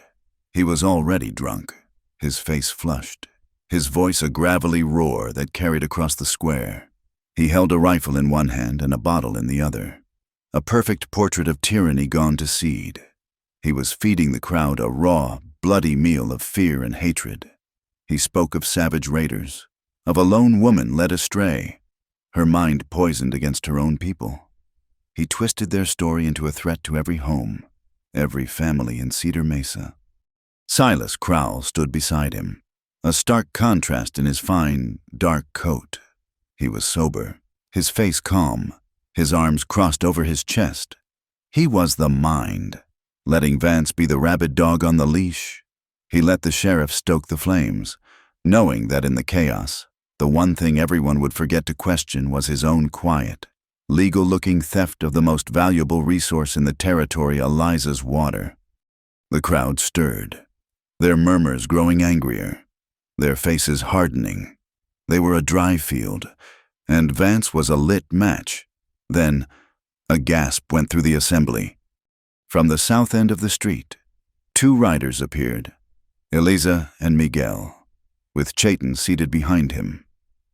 He was already drunk, his face flushed, his voice a gravelly roar that carried across the square. He held a rifle in one hand and a bottle in the other, a perfect portrait of tyranny gone to seed. He was feeding the crowd a raw, bloody meal of fear and hatred. He spoke of savage raiders, of a lone woman led astray, her mind poisoned against her own people. He twisted their story into a threat to every home, every family in Cedar Mesa. Silas Crowell stood beside him, a stark contrast in his fine, dark coat. He was sober, his face calm, his arms crossed over his chest. He was the mind, letting Vance be the rabid dog on the leash. He let the sheriff stoke the flames, knowing that in the chaos, the one thing everyone would forget to question was his own quiet, legal-looking theft of the most valuable resource in the territory, Eliza's water. The crowd stirred, their murmurs growing angrier, their faces hardening. They were a dry field, and Vance was a lit match. Then, a gasp went through the assembly. From the south end of the street, two riders appeared, Eliza and Miguel, with Chayton seated behind him.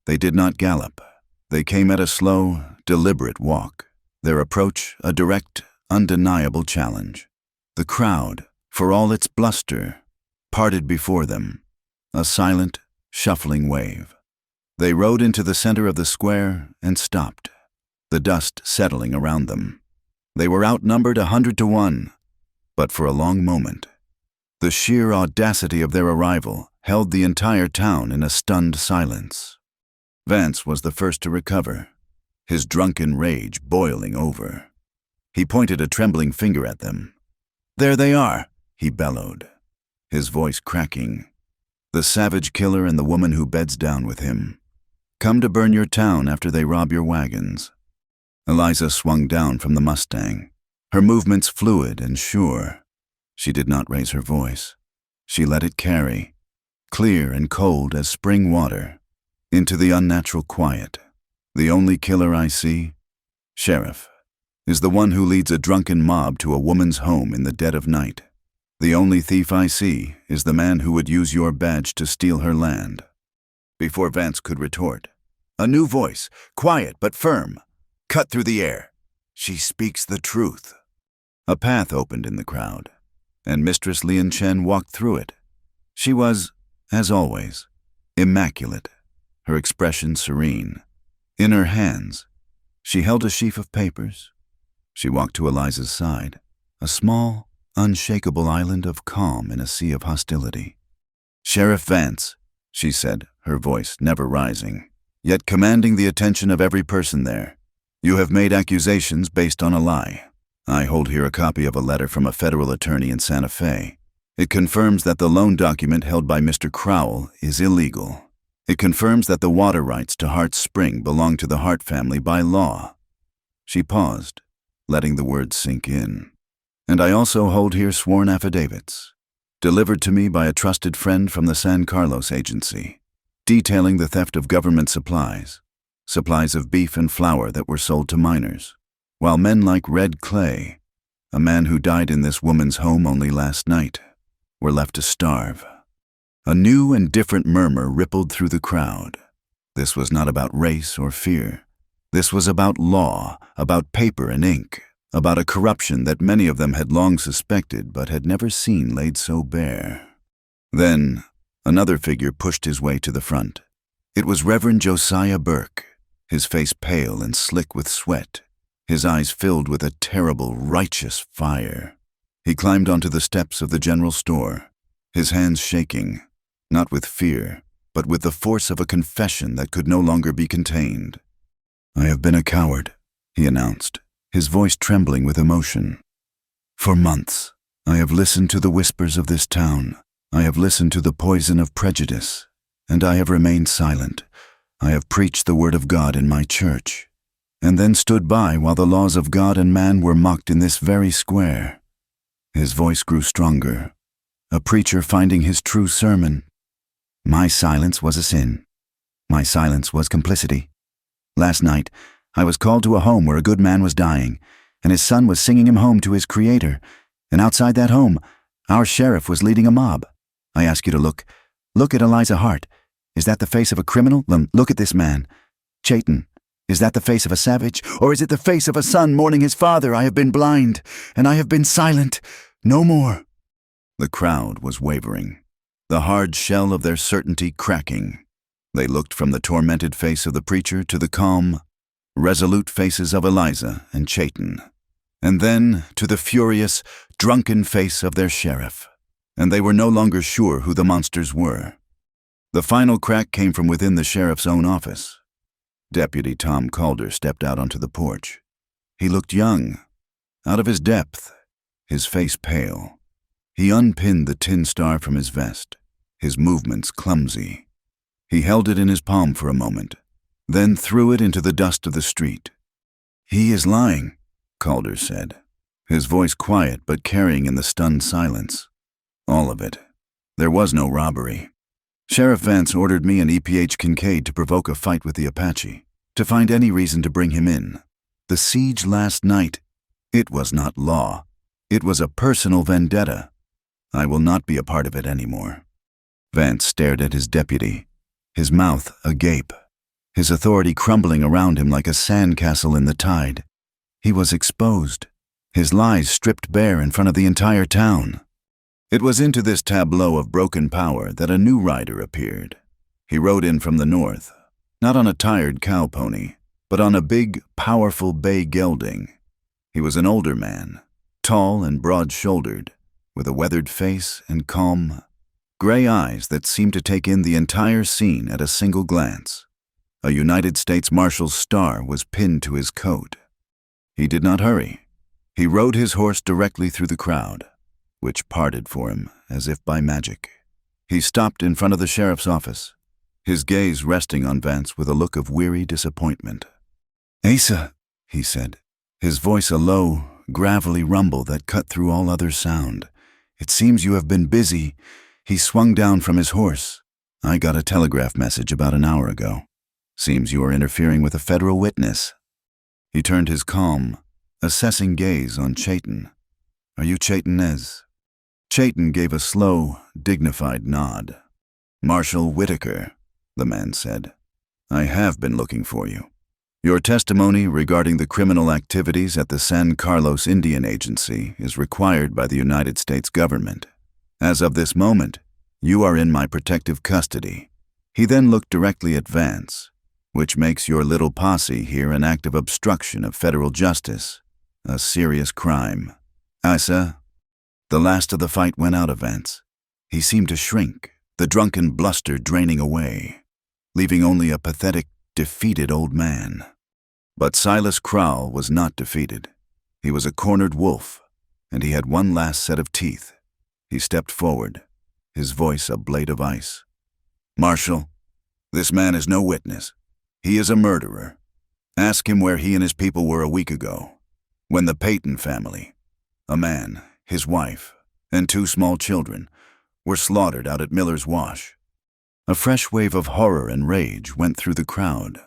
They did not gallop. They came at a slow, deliberate walk, their approach a direct, undeniable challenge. The crowd, for all its bluster, parted before them, a silent, shuffling wave. They rode into the center of the square and stopped, the dust settling around them. They were outnumbered 100 to 1, but for a long moment, the sheer audacity of their arrival held the entire town in a stunned silence. Vance was the first to recover, his drunken rage boiling over. He pointed a trembling finger at them. "There they are," he bellowed, his voice cracking. "The savage killer and the woman who beds down with him. Come to burn your town after they rob your wagons." Eliza swung down from the Mustang, her movements fluid and sure. She did not raise her voice. She let it carry, clear and cold as spring water, into the unnatural quiet. "The only killer I see, Sheriff, is the one who leads a drunken mob to a woman's home in the dead of night. The only thief I see is the man who would use your badge to steal her land." Before Vance could retort, a new voice, quiet but firm, cut through the air. "She speaks the truth." A path opened in the crowd, and Mistress Lian Chen walked through it. She was, as always, immaculate, her expression serene. In her hands, she held a sheaf of papers. She walked to Eliza's side, a small, unshakable island of calm in a sea of hostility. "Sheriff Vance," she said, her voice never rising, yet commanding the attention of every person there. "You have made accusations based on a lie. I hold here a copy of a letter from a federal attorney in Santa Fe. It confirms that the loan document held by Mr. Crowell is illegal. It confirms that the water rights to Hart Spring belong to the Hart family by law." She paused, letting the words sink in. "And I also hold here sworn affidavits, delivered to me by a trusted friend from the San Carlos agency, detailing the theft of government supplies of beef and flour that were sold to minors, while men like Red Clay, a man who died in this woman's home only last night, were left to starve." A new and different murmur rippled through the crowd. This was not about race or fear. This was about law, about paper and ink, about a corruption that many of them had long suspected but had never seen laid so bare. Then, another figure pushed his way to the front. It was Reverend Josiah Burke, his face pale and slick with sweat, his eyes filled with a terrible, righteous fire. He climbed onto the steps of the general store, his hands shaking, not with fear, but with the force of a confession that could no longer be contained. "I have been a coward," he announced, his voice trembling with emotion. "For months, I have listened to the whispers of this town. I have listened to the poison of prejudice, and I have remained silent. I have preached the word of God in my church, and then stood by while the laws of God and man were mocked in this very square. His voice grew stronger, a preacher finding his true sermon. My silence was a sin. My silence was complicity. Last night, I was called to a home where a good man was dying, and his son was singing him home to his Creator, and outside that home, our sheriff was leading a mob. I ask you to look at Eliza Hart. Is that the face of a criminal? Look at this man. Chayton, is that the face of a savage, or is it the face of a son mourning his father? I have been blind, and I have been silent. No more. The crowd was wavering, the hard shell of their certainty cracking. They looked from the tormented face of the preacher to the calm, resolute faces of Eliza and Chayton, and then to the furious, drunken face of their sheriff, and they were no longer sure who the monsters were. The final crack came from within the sheriff's own office. Deputy Tom Calder stepped out onto the porch. He looked young, out of his depth, his face pale. He unpinned the tin star from his vest, his movements clumsy. He held it in his palm for a moment, then threw it into the dust of the street. "He is lying," Calder said, his voice quiet but carrying in the stunned silence. All of it. There was no robbery. Sheriff Vance ordered me and EPH Kincaid to provoke a fight with the Apache, to find any reason to bring him in. The siege last night, it was not law. It was a personal vendetta. I will not be a part of it anymore. Vance stared at his deputy, his mouth agape, his authority crumbling around him like a sandcastle in the tide. He was exposed, his lies stripped bare in front of the entire town. It was into this tableau of broken power that a new rider appeared. He rode in from the north, not on a tired cow pony, but on a big, powerful bay gelding. He was an older man, tall and broad-shouldered, with a weathered face and calm, gray eyes that seemed to take in the entire scene at a single glance. A United States Marshal's star was pinned to his coat. He did not hurry. He rode his horse directly through the crowd, which parted for him as if by magic. He stopped in front of the sheriff's office, his gaze resting on Vance with a look of weary disappointment. "Asa," he said, his voice a low, gravelly rumble that cut through all other sound. "It seems you have been busy." He swung down from his horse. "I got a telegraph message about an hour ago. Seems you are interfering with a federal witness." He turned his calm, assessing gaze on Chayton. "Are you Chayton Nez?" Chayton gave a slow, dignified nod. "Marshal Whitaker," the man said. "I have been looking for you. Your testimony regarding the criminal activities at the San Carlos Indian Agency is required by the United States government. As of this moment, you are in my protective custody." He then looked directly at Vance, "which makes your little posse here an act of obstruction of federal justice, a serious crime." "Asa." The last of the fight went out of Vance. He seemed to shrink, the drunken bluster draining away, leaving only a pathetic, defeated old man. But Silas Crowell was not defeated. He was a cornered wolf, and he had one last set of teeth. He stepped forward, his voice a blade of ice. "Marshal, this man is no witness. He is a murderer. Ask him where he and his people were a week ago, when the Payton family, a man, his wife, and 2 small children, were slaughtered out at Miller's Wash." A fresh wave of horror and rage went through the crowd.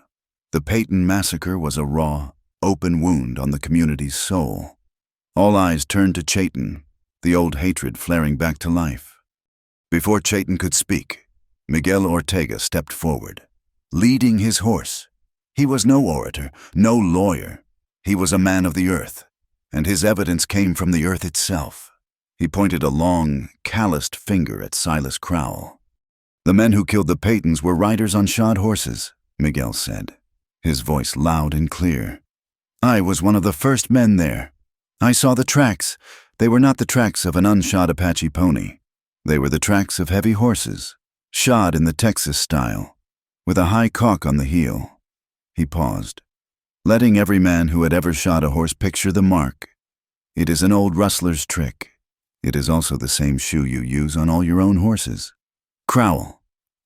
The Payton massacre was a raw, open wound on the community's soul. All eyes turned to Chayton, the old hatred flaring back to life. Before Chayton could speak, Miguel Ortega stepped forward, leading his horse. He was no orator, no lawyer. He was a man of the earth, and his evidence came from the earth itself. He pointed a long, calloused finger at Silas Crowell. "The men who killed the Paytons were riders on shod horses," Miguel said, his voice loud and clear. "I was one of the first men there. I saw the tracks. They were not the tracks of an unshod Apache pony. They were the tracks of heavy horses, shod in the Texas style, with a high caulk on the heel." He paused, letting every man who had ever shod a horse picture the mark. "It is an old rustler's trick. It is also the same shoe you use on all your own horses. Crowell,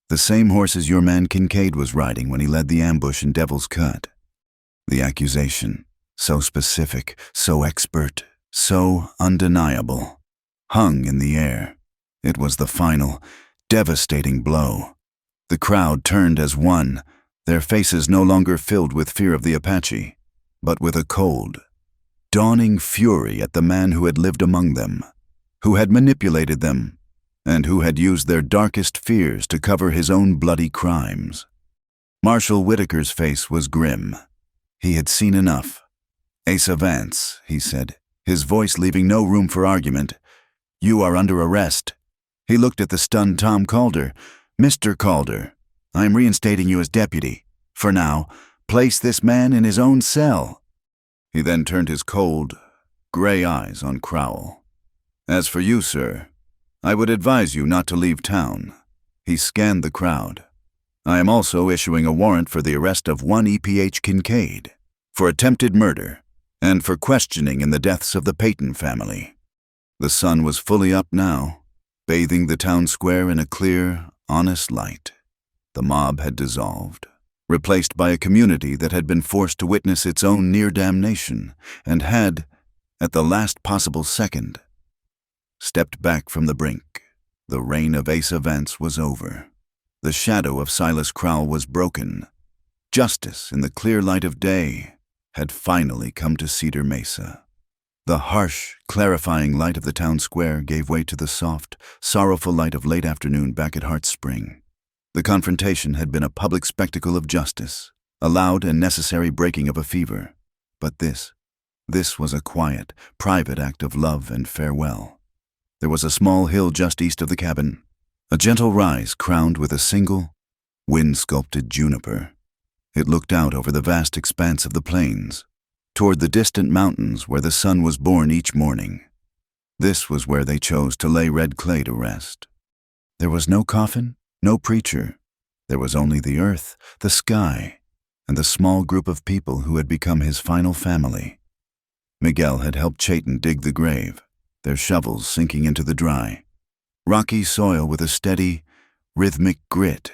the same horses your man Kincaid was riding when he led the ambush in Devil's Cut." The accusation, so specific, so expert, so undeniable, hung in the air. It was the final, devastating blow. The crowd turned as one, their faces no longer filled with fear of the Apache, but with a cold, dawning fury at the man who had lived among them, who had manipulated them, and who had used their darkest fears to cover his own bloody crimes. Marshal Whitaker's face was grim. He had seen enough. "Asa Vance," he said, his voice leaving no room for argument, "you are under arrest." He looked at the stunned Tom Calder. "Mr. Calder, I am reinstating you as deputy. For now, place this man in his own cell." He then turned his cold, gray eyes on Crowell. "As for you, sir, I would advise you not to leave town." He scanned the crowd. "I am also issuing a warrant for the arrest of one E.P.H. Kincaid, for attempted murder, and for questioning in the deaths of the Peyton family." The sun was fully up now, bathing the town square in a clear, honest light. The mob had dissolved, replaced by a community that had been forced to witness its own near damnation, and had, at the last possible second, stepped back from the brink. The reign of Asa Vance was over. The shadow of Silas Crowell was broken. Justice, in the clear light of day, had finally come to Cedar Mesa. The harsh, clarifying light of the town square gave way to the soft, sorrowful light of late afternoon back at Hart Spring. The confrontation had been a public spectacle of justice, a loud and necessary breaking of a fever. But this was a quiet, private act of love and farewell. There was a small hill just east of the cabin, a gentle rise crowned with a single, wind-sculpted juniper. It looked out over the vast expanse of the plains, toward the distant mountains where the sun was born each morning. This was where they chose to lay Red Clay to rest. There was no coffin, no preacher. There was only the earth, the sky, and the small group of people who had become his final family. Miguel had helped Chayton dig the grave, their shovels sinking into the dry, rocky soil with a steady, rhythmic grit.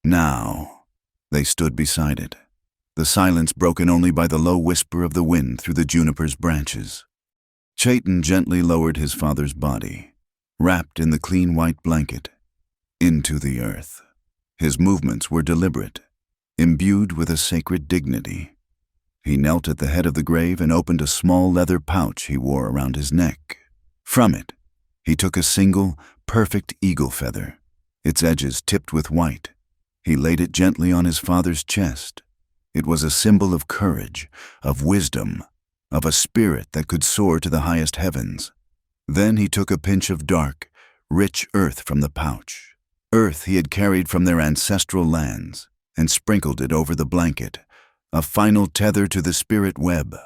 Now, they stood beside it, the silence broken only by the low whisper of the wind through the juniper's branches. Chayton gently lowered his father's body, wrapped in the clean white blanket, into the earth. His movements were deliberate, imbued with a sacred dignity. He knelt at the head of the grave and opened a small leather pouch he wore around his neck. From it, he took a single, perfect eagle feather, its edges tipped with white. He laid it gently on his father's chest. It was a symbol of courage, of wisdom, of a spirit that could soar to the highest heavens. Then he took a pinch of dark, rich earth from the pouch, earth he had carried from their ancestral lands, and sprinkled it over the blanket, a final tether to the spirit web,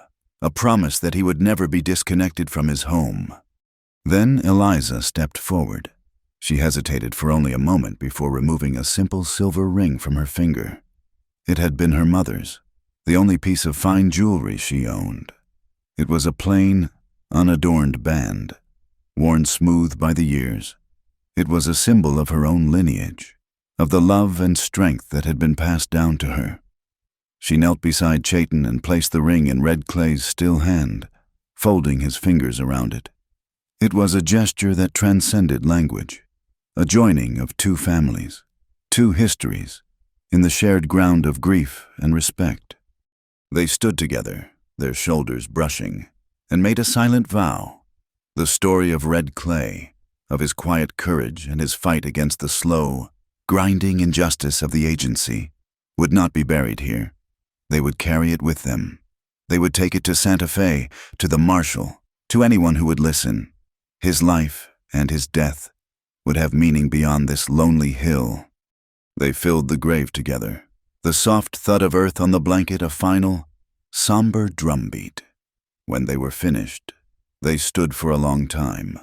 a promise that he would never be disconnected from his home. Then Eliza stepped forward. She hesitated for only a moment before removing a simple silver ring from her finger. It had been her mother's, the only piece of fine jewelry she owned. It was a plain, unadorned band, worn smooth by the years. It was a symbol of her own lineage, of the love and strength that had been passed down to her. She knelt beside Chayton and placed the ring in Red Clay's still hand, folding his fingers around it. It was a gesture that transcended language, a joining of two families, two histories, in the shared ground of grief and respect. They stood together, their shoulders brushing, and made a silent vow. The story of Red Clay, of his quiet courage and his fight against the slow, grinding injustice of the agency, would not be buried here. They would carry it with them. They would take it to Santa Fe, to the marshal, to anyone who would listen. His life and his death would have meaning beyond this lonely hill. They filled the grave together, the soft thud of earth on the blanket a final, somber drumbeat. When they were finished, they stood for a long time,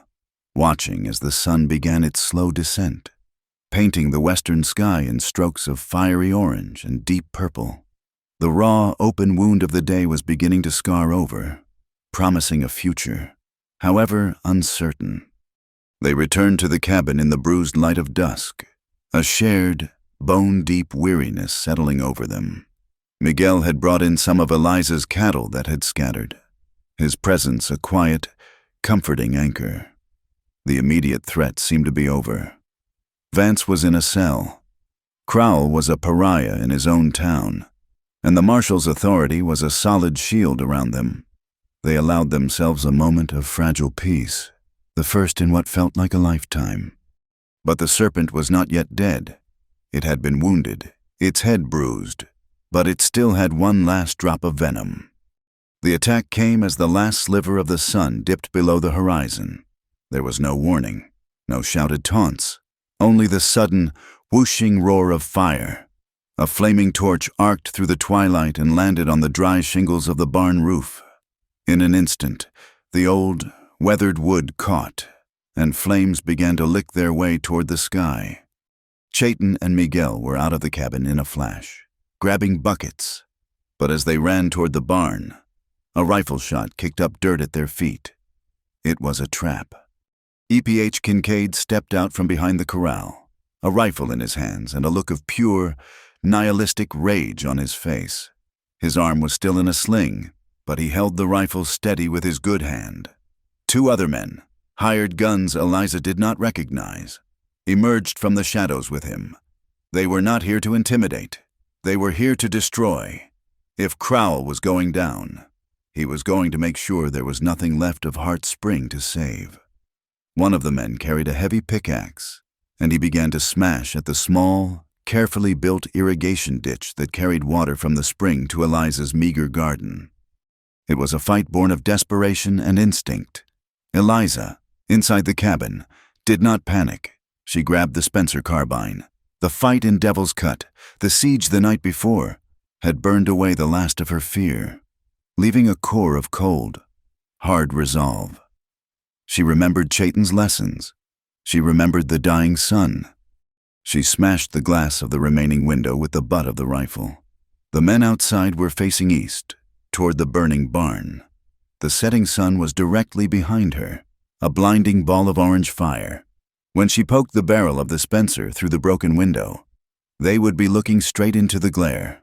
watching as the sun began its slow descent, painting the western sky in strokes of fiery orange and deep purple. The raw, open wound of the day was beginning to scar over, promising a future, however uncertain. They returned to the cabin in the bruised light of dusk, a shared, bone-deep weariness settling over them. Miguel had brought in some of Eliza's cattle that had scattered, his presence a quiet, comforting anchor. The immediate threat seemed to be over. Vance was in a cell. Crowell was a pariah in his own town, and the marshal's authority was a solid shield around them. They allowed themselves a moment of fragile peace, the first in what felt like a lifetime. But the serpent was not yet dead. It had been wounded, its head bruised, but it still had one last drop of venom. The attack came as the last sliver of the sun dipped below the horizon. There was no warning, no shouted taunts, only the sudden, whooshing roar of fire. A flaming torch arced through the twilight and landed on the dry shingles of the barn roof. In an instant, the old, weathered wood caught, and flames began to lick their way toward the sky. Chayton and Miguel were out of the cabin in a flash, grabbing buckets. But as they ran toward the barn, a rifle shot kicked up dirt at their feet. It was a trap. E.P.H. Kincaid stepped out from behind the corral, a rifle in his hands and a look of pure, nihilistic rage on his face. His arm was still in a sling, but he held the rifle steady with his good hand. Two other men, hired guns Eliza did not recognize, emerged from the shadows with him. They were not here to intimidate. They were here to destroy. If Crowell was going down, he was going to make sure there was nothing left of Hart Spring to save. One of the men carried a heavy pickaxe, and he began to smash at the small, carefully built irrigation ditch that carried water from the spring to Eliza's meager garden. It was a fight born of desperation and instinct. Eliza, inside the cabin, did not panic. She grabbed the Spencer carbine. The fight in Devil's Cut, the siege the night before, had burned away the last of her fear, leaving a core of cold, hard resolve. She remembered Chayton's lessons. She remembered the dying sun. She smashed the glass of the remaining window with the butt of the rifle. The men outside were facing east, toward the burning barn. The setting sun was directly behind her, a blinding ball of orange fire. When she poked the barrel of the Spencer through the broken window, they would be looking straight into the glare.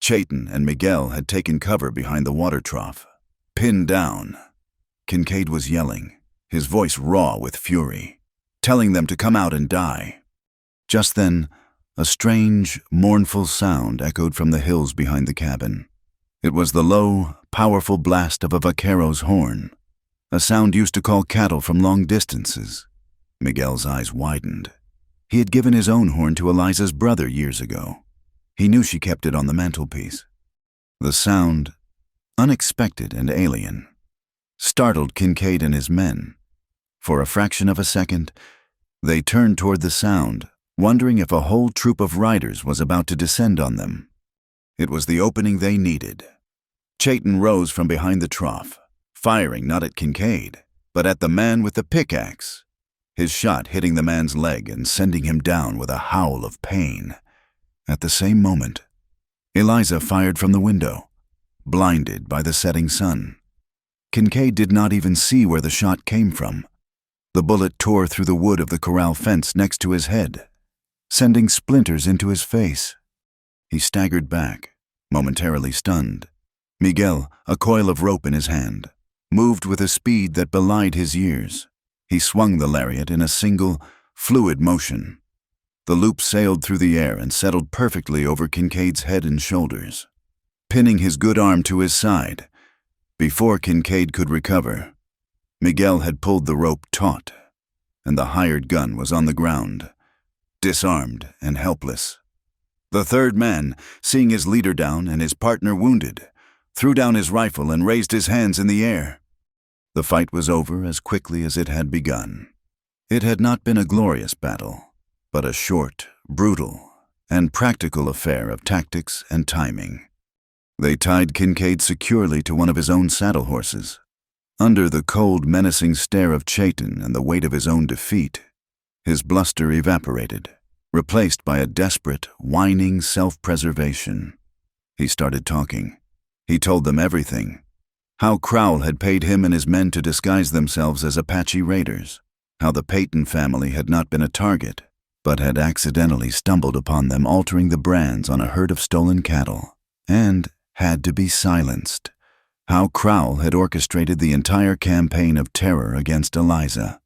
Chayton and Miguel had taken cover behind the water trough, pinned down. Kincaid was yelling, his voice raw with fury, telling them to come out and die. Just then, a strange, mournful sound echoed from the hills behind the cabin. It was the low, powerful blast of a vaquero's horn, a sound used to call cattle from long distances. Miguel's eyes widened. He had given his own horn to Eliza's brother years ago. He knew she kept it on the mantelpiece. The sound, unexpected and alien, startled Kincaid and his men. For a fraction of a second, they turned toward the sound, wondering if a whole troop of riders was about to descend on them. It was the opening they needed. Chayton rose from behind the trough, firing not at Kincaid, but at the man with the pickaxe, his shot hitting the man's leg and sending him down with a howl of pain. At the same moment, Eliza fired from the window, blinded by the setting sun. Kincaid did not even see where the shot came from. The bullet tore through the wood of the corral fence next to his head, sending splinters into his face. He staggered back, momentarily stunned. Miguel, a coil of rope in his hand, moved with a speed that belied his years. He swung the lariat in a single, fluid motion. The loop sailed through the air and settled perfectly over Kincaid's head and shoulders, pinning his good arm to his side. Before Kincaid could recover, Miguel had pulled the rope taut, and the hired gun was on the ground, disarmed and helpless. The third man, seeing his leader down and his partner wounded, threw down his rifle and raised his hands in the air. The fight was over as quickly as it had begun. It had not been a glorious battle, but a short, brutal, and practical affair of tactics and timing. They tied Kincaid securely to one of his own saddle horses. Under the cold, menacing stare of Chayton and the weight of his own defeat, his bluster evaporated, replaced by a desperate, whining self-preservation. He started talking. He told them everything. How Crowell had paid him and his men to disguise themselves as Apache raiders. How the Peyton family had not been a target, but had accidentally stumbled upon them altering the brands on a herd of stolen cattle. and had to be silenced. How Crowell had orchestrated the entire campaign of terror against Eliza,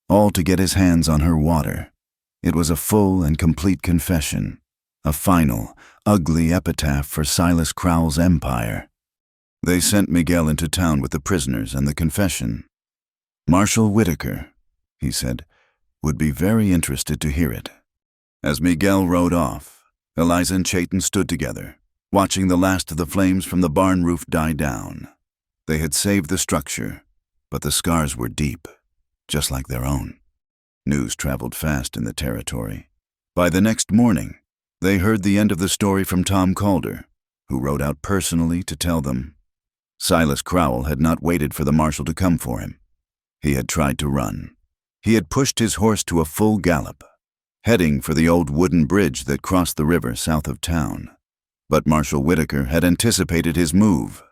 all to get his hands on her water. It was a full and complete confession, a final, ugly epitaph for Silas Crowell's empire. They sent Miguel into town with the prisoners and the confession. "Marshal Whitaker," he said, "would be very interested to hear it." As Miguel rode off, Eliza and Chayton stood together, watching the last of the flames from the barn roof die down. They had saved the structure, but the scars were deep, just like their own. News traveled fast in the territory. By the next morning, they heard the end of the story from Tom Calder, who rode out personally to tell them. Silas Crowell had not waited for the marshal to come for him. He had tried to run. He had pushed his horse to a full gallop, heading for the old wooden bridge that crossed the river south of town. But Marshal Whitaker had anticipated his move.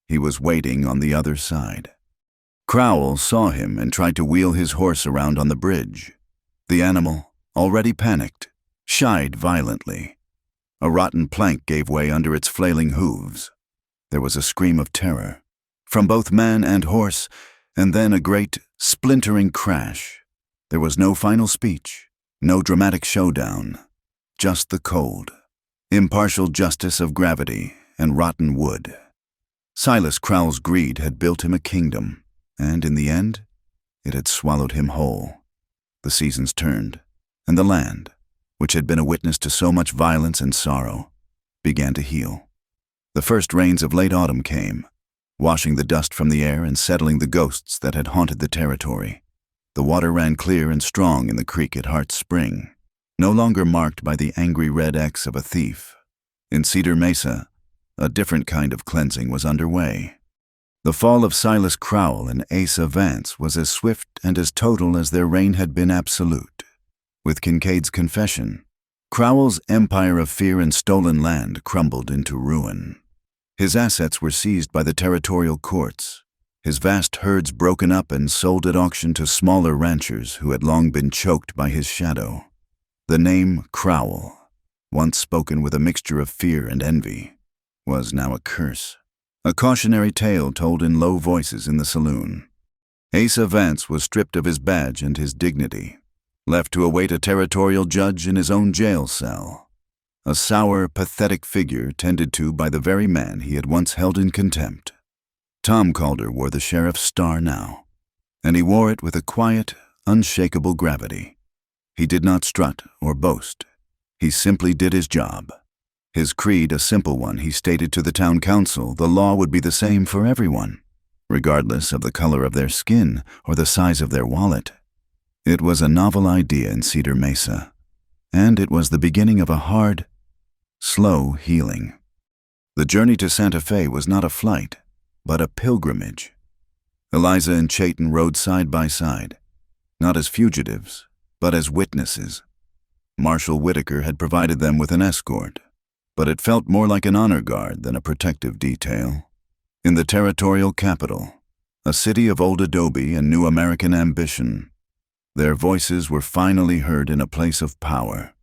He was waiting on the other side. Crowell saw him and tried to wheel his horse around on the bridge. The animal, already panicked, shied violently. A rotten plank gave way under its flailing hooves. There was a scream of terror from both man and horse, and then a great, splintering crash. There was no final speech, no dramatic showdown, just the cold, impartial justice of gravity and rotten wood. Silas Crowell's greed had built him a kingdom, and in the end, it had swallowed him whole. The seasons turned, and the land, which had been a witness to so much violence and sorrow, began to heal. The first rains of late autumn came, washing the dust from the air and settling the ghosts that had haunted the territory. The water ran clear and strong in the creek at Hart's Spring, no longer marked by the angry red X of a thief. In Cedar Mesa, a different kind of cleansing was underway. The fall of Silas Crowell and Asa Vance was as swift and as total as their reign had been absolute. With Kincaid's confession, Crowell's empire of fear and stolen land crumbled into ruin. His assets were seized by the territorial courts, his vast herds broken up and sold at auction to smaller ranchers who had long been choked by his shadow. The name Crowell, once spoken with a mixture of fear and envy, was now a curse, a cautionary tale told in low voices in the saloon. Asa Vance was stripped of his badge and his dignity, left to await a territorial judge in his own jail cell, a sour, pathetic figure tended to by the very man he had once held in contempt. Tom Calder wore the sheriff's star now, and he wore it with a quiet, unshakable gravity. He did not strut or boast. He simply did his job. His creed, a simple one, he stated to the town council the law would be the same for everyone, regardless of the color of their skin or the size of their wallet. It was a novel idea in Cedar Mesa, and it was the beginning of a hard, slow healing. The journey to Santa Fe was not a flight, but a pilgrimage. Eliza and Chayton rode side by side, not as fugitives, but as witnesses. Marshal Whitaker had provided them with an escort, but it felt more like an honor guard than a protective detail. In the territorial capital, a city of old adobe and new American ambition, their voices were finally heard in a place of power.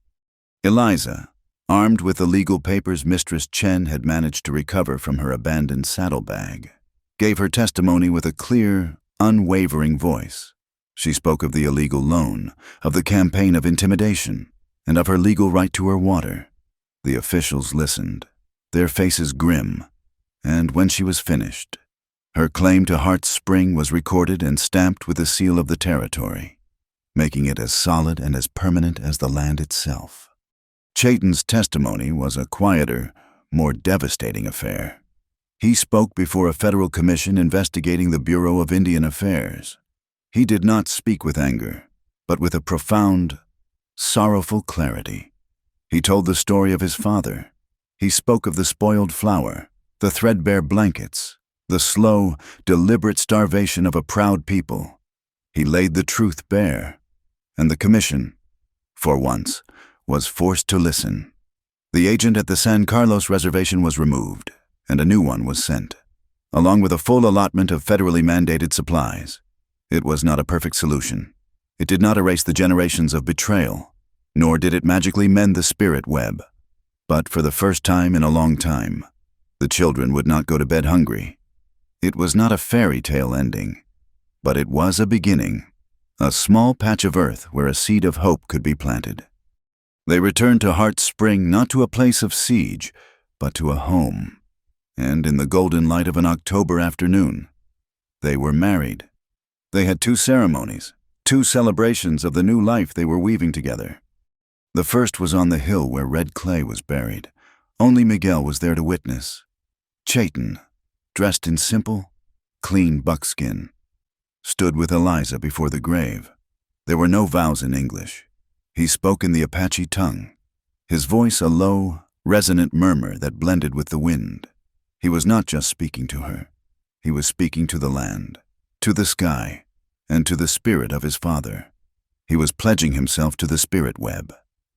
Eliza, armed with the legal papers Mistress Chen had managed to recover from her abandoned saddlebag, gave her testimony with a clear, unwavering voice. She spoke of the illegal loan, of the campaign of intimidation, and of her legal right to her water. The officials listened, their faces grim, and when she was finished, her claim to Hart's Spring was recorded and stamped with the seal of the territory, making it as solid and as permanent as the land itself. Chayton's testimony was a quieter, more devastating affair. He spoke before a federal commission investigating the Bureau of Indian Affairs. He did not speak with anger, but with a profound, sorrowful clarity. He told the story of his father. He spoke of the spoiled flour, the threadbare blankets, the slow, deliberate starvation of a proud people. He laid the truth bare, and the commission, for once, was forced to listen. The agent at the San Carlos reservation was removed, and a new one was sent, along with a full allotment of federally mandated supplies. It was not a perfect solution. It did not erase the generations of betrayal, nor did it magically mend the spirit web. But for the first time in a long time, The children would not go to bed hungry. It was not a fairy tale ending, but it was a beginning, a small patch of earth where a seed of hope could be planted. They returned to Heart Spring not to a place of siege, but to a home. And in the golden light of an October afternoon, they were married. They had 2 ceremonies, 2 celebrations of the new life they were weaving together. The first was on the hill where red clay was buried. Only Miguel was there to witness. Chayton, dressed in simple, clean buckskin, stood with Eliza before the grave. There were no vows in English. He spoke in the Apache tongue, his voice a low, resonant murmur that blended with the wind. He was not just speaking to her. He was speaking to the land, to the sky, and to the spirit of his father. He was pledging himself to the spirit web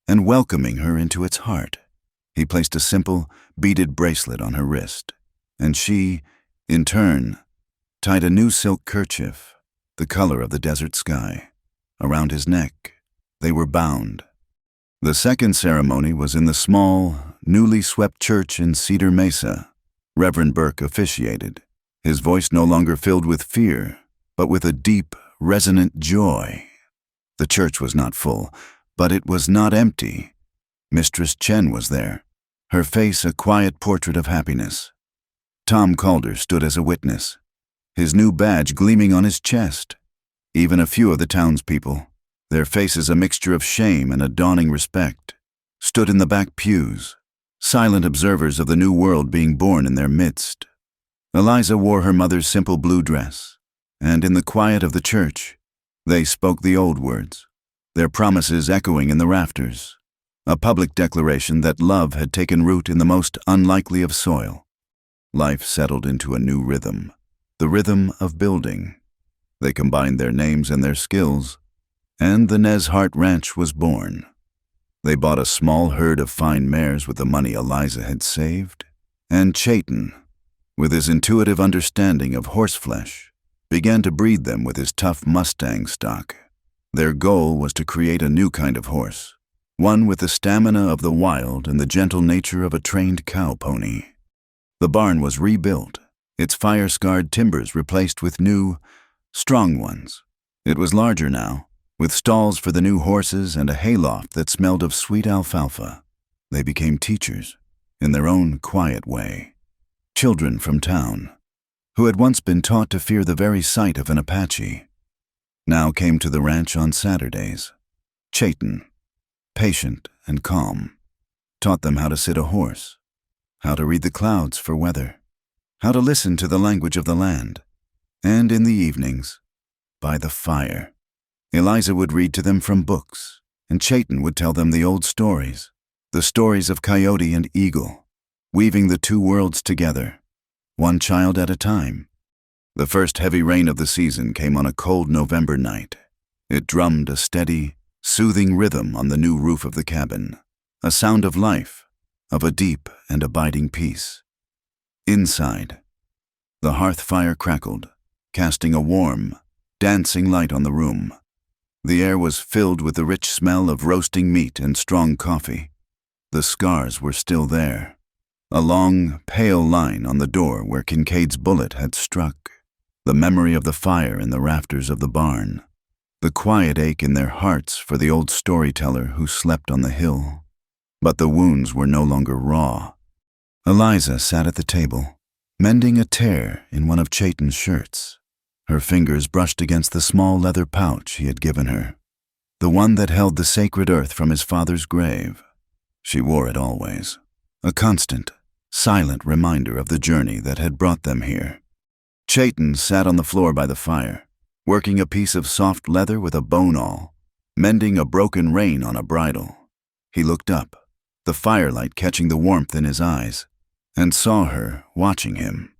and welcoming her into its heart. He placed a simple, beaded bracelet on her wrist, and she, in turn, tied a new silk kerchief, the color of the desert sky, around his neck. They were bound. The second ceremony was in the small, newly swept church in Cedar Mesa. Reverend Burke officiated, his voice no longer filled with fear, but with a deep, resonant joy. The church was not full, but it was not empty. Mistress Chen was there, her face a quiet portrait of happiness. Tom Calder stood as a witness, his new badge gleaming on his chest. Even a few of the townspeople, their faces a mixture of shame and a dawning respect, stood in the back pews, silent observers of the new world being born in their midst. Eliza wore her mother's simple blue dress, and in the quiet of the church, they spoke the old words, their promises echoing in the rafters, a public declaration that love had taken root in the most unlikely of soil. Life settled into a new rhythm, the rhythm of building. They combined their names and their skills, and the Nez Hart Ranch was born. They bought a small herd of fine mares with the money Eliza had saved, and Chayton, with his intuitive understanding of horseflesh, began to breed them with his tough Mustang stock. Their goal was to create a new kind of horse, one with the stamina of the wild and the gentle nature of a trained cow pony. The barn was rebuilt, its fire-scarred timbers replaced with new, strong ones. It was larger now, with stalls for the new horses and a hayloft that smelled of sweet alfalfa. They became teachers, in their own quiet way. Children from town, who had once been taught to fear the very sight of an Apache, now came to the ranch on Saturdays. Chayton, patient and calm, taught them how to sit a horse, how to read the clouds for weather, how to listen to the language of the land. And in the evenings, by the fire, Eliza would read to them from books, and Chayton would tell them the old stories, the stories of coyote and eagle, weaving the two worlds together, one child at a time. The first heavy rain of the season came on a cold November night. It drummed a steady, soothing rhythm on the new roof of the cabin, a sound of life, of a deep and abiding peace. Inside, the hearth fire crackled, casting a warm, dancing light on the room. The air was filled with the rich smell of roasting meat and strong coffee. The scars were still there, a long, pale line on the door where Kincaid's bullet had struck, the memory of the fire in the rafters of the barn, the quiet ache in their hearts for the old storyteller who slept on the hill. But the wounds were no longer raw. Eliza sat at the table, mending a tear in one of Chayton's shirts. Her fingers brushed against the small leather pouch he had given her, the one that held the sacred earth from his father's grave. She wore it always, a constant, silent reminder of the journey that had brought them here. Chayton sat on the floor by the fire, working a piece of soft leather with a bone awl, mending a broken rein on a bridle. He looked up, the firelight catching the warmth in his eyes, and saw her watching him.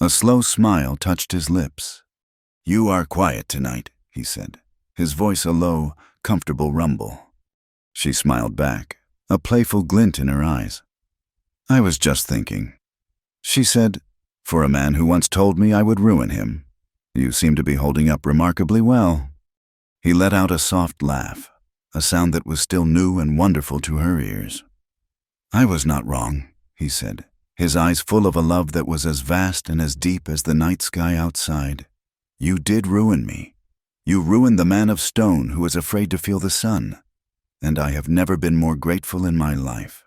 A slow smile touched his lips. "You are quiet tonight," he said, his voice a low, comfortable rumble. She smiled back, a playful glint in her eyes. "I was just thinking," she said, "for a man who once told me I would ruin him, you seem to be holding up remarkably well." He let out a soft laugh, a sound that was still new and wonderful to her ears. "I was not wrong," he said, his eyes full of a love that was as vast and as deep as the night sky outside. "You did ruin me. You ruined the man of stone who was afraid to feel the sun, and I have never been more grateful in my life."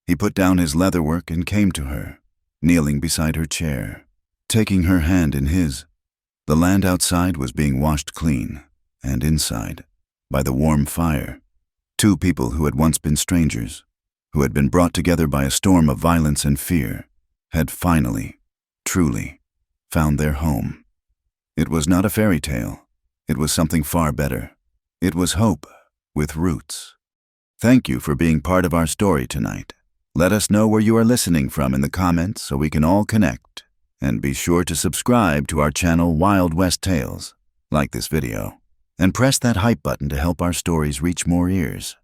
He put down his leatherwork and came to her, kneeling beside her chair, taking her hand in his. The land outside was being washed clean, and inside, by the warm fire, two people who had once been strangers, who had been brought together by a storm of violence and fear, had finally, truly, found their home. It was not a fairy tale. It was something far better. It was hope with roots. Thank you for being part of our story tonight. Let us know where you are listening from in the comments so we can all connect. And be sure to subscribe to our channel Wild West Tales, like this video, and press that hype button to help our stories reach more ears.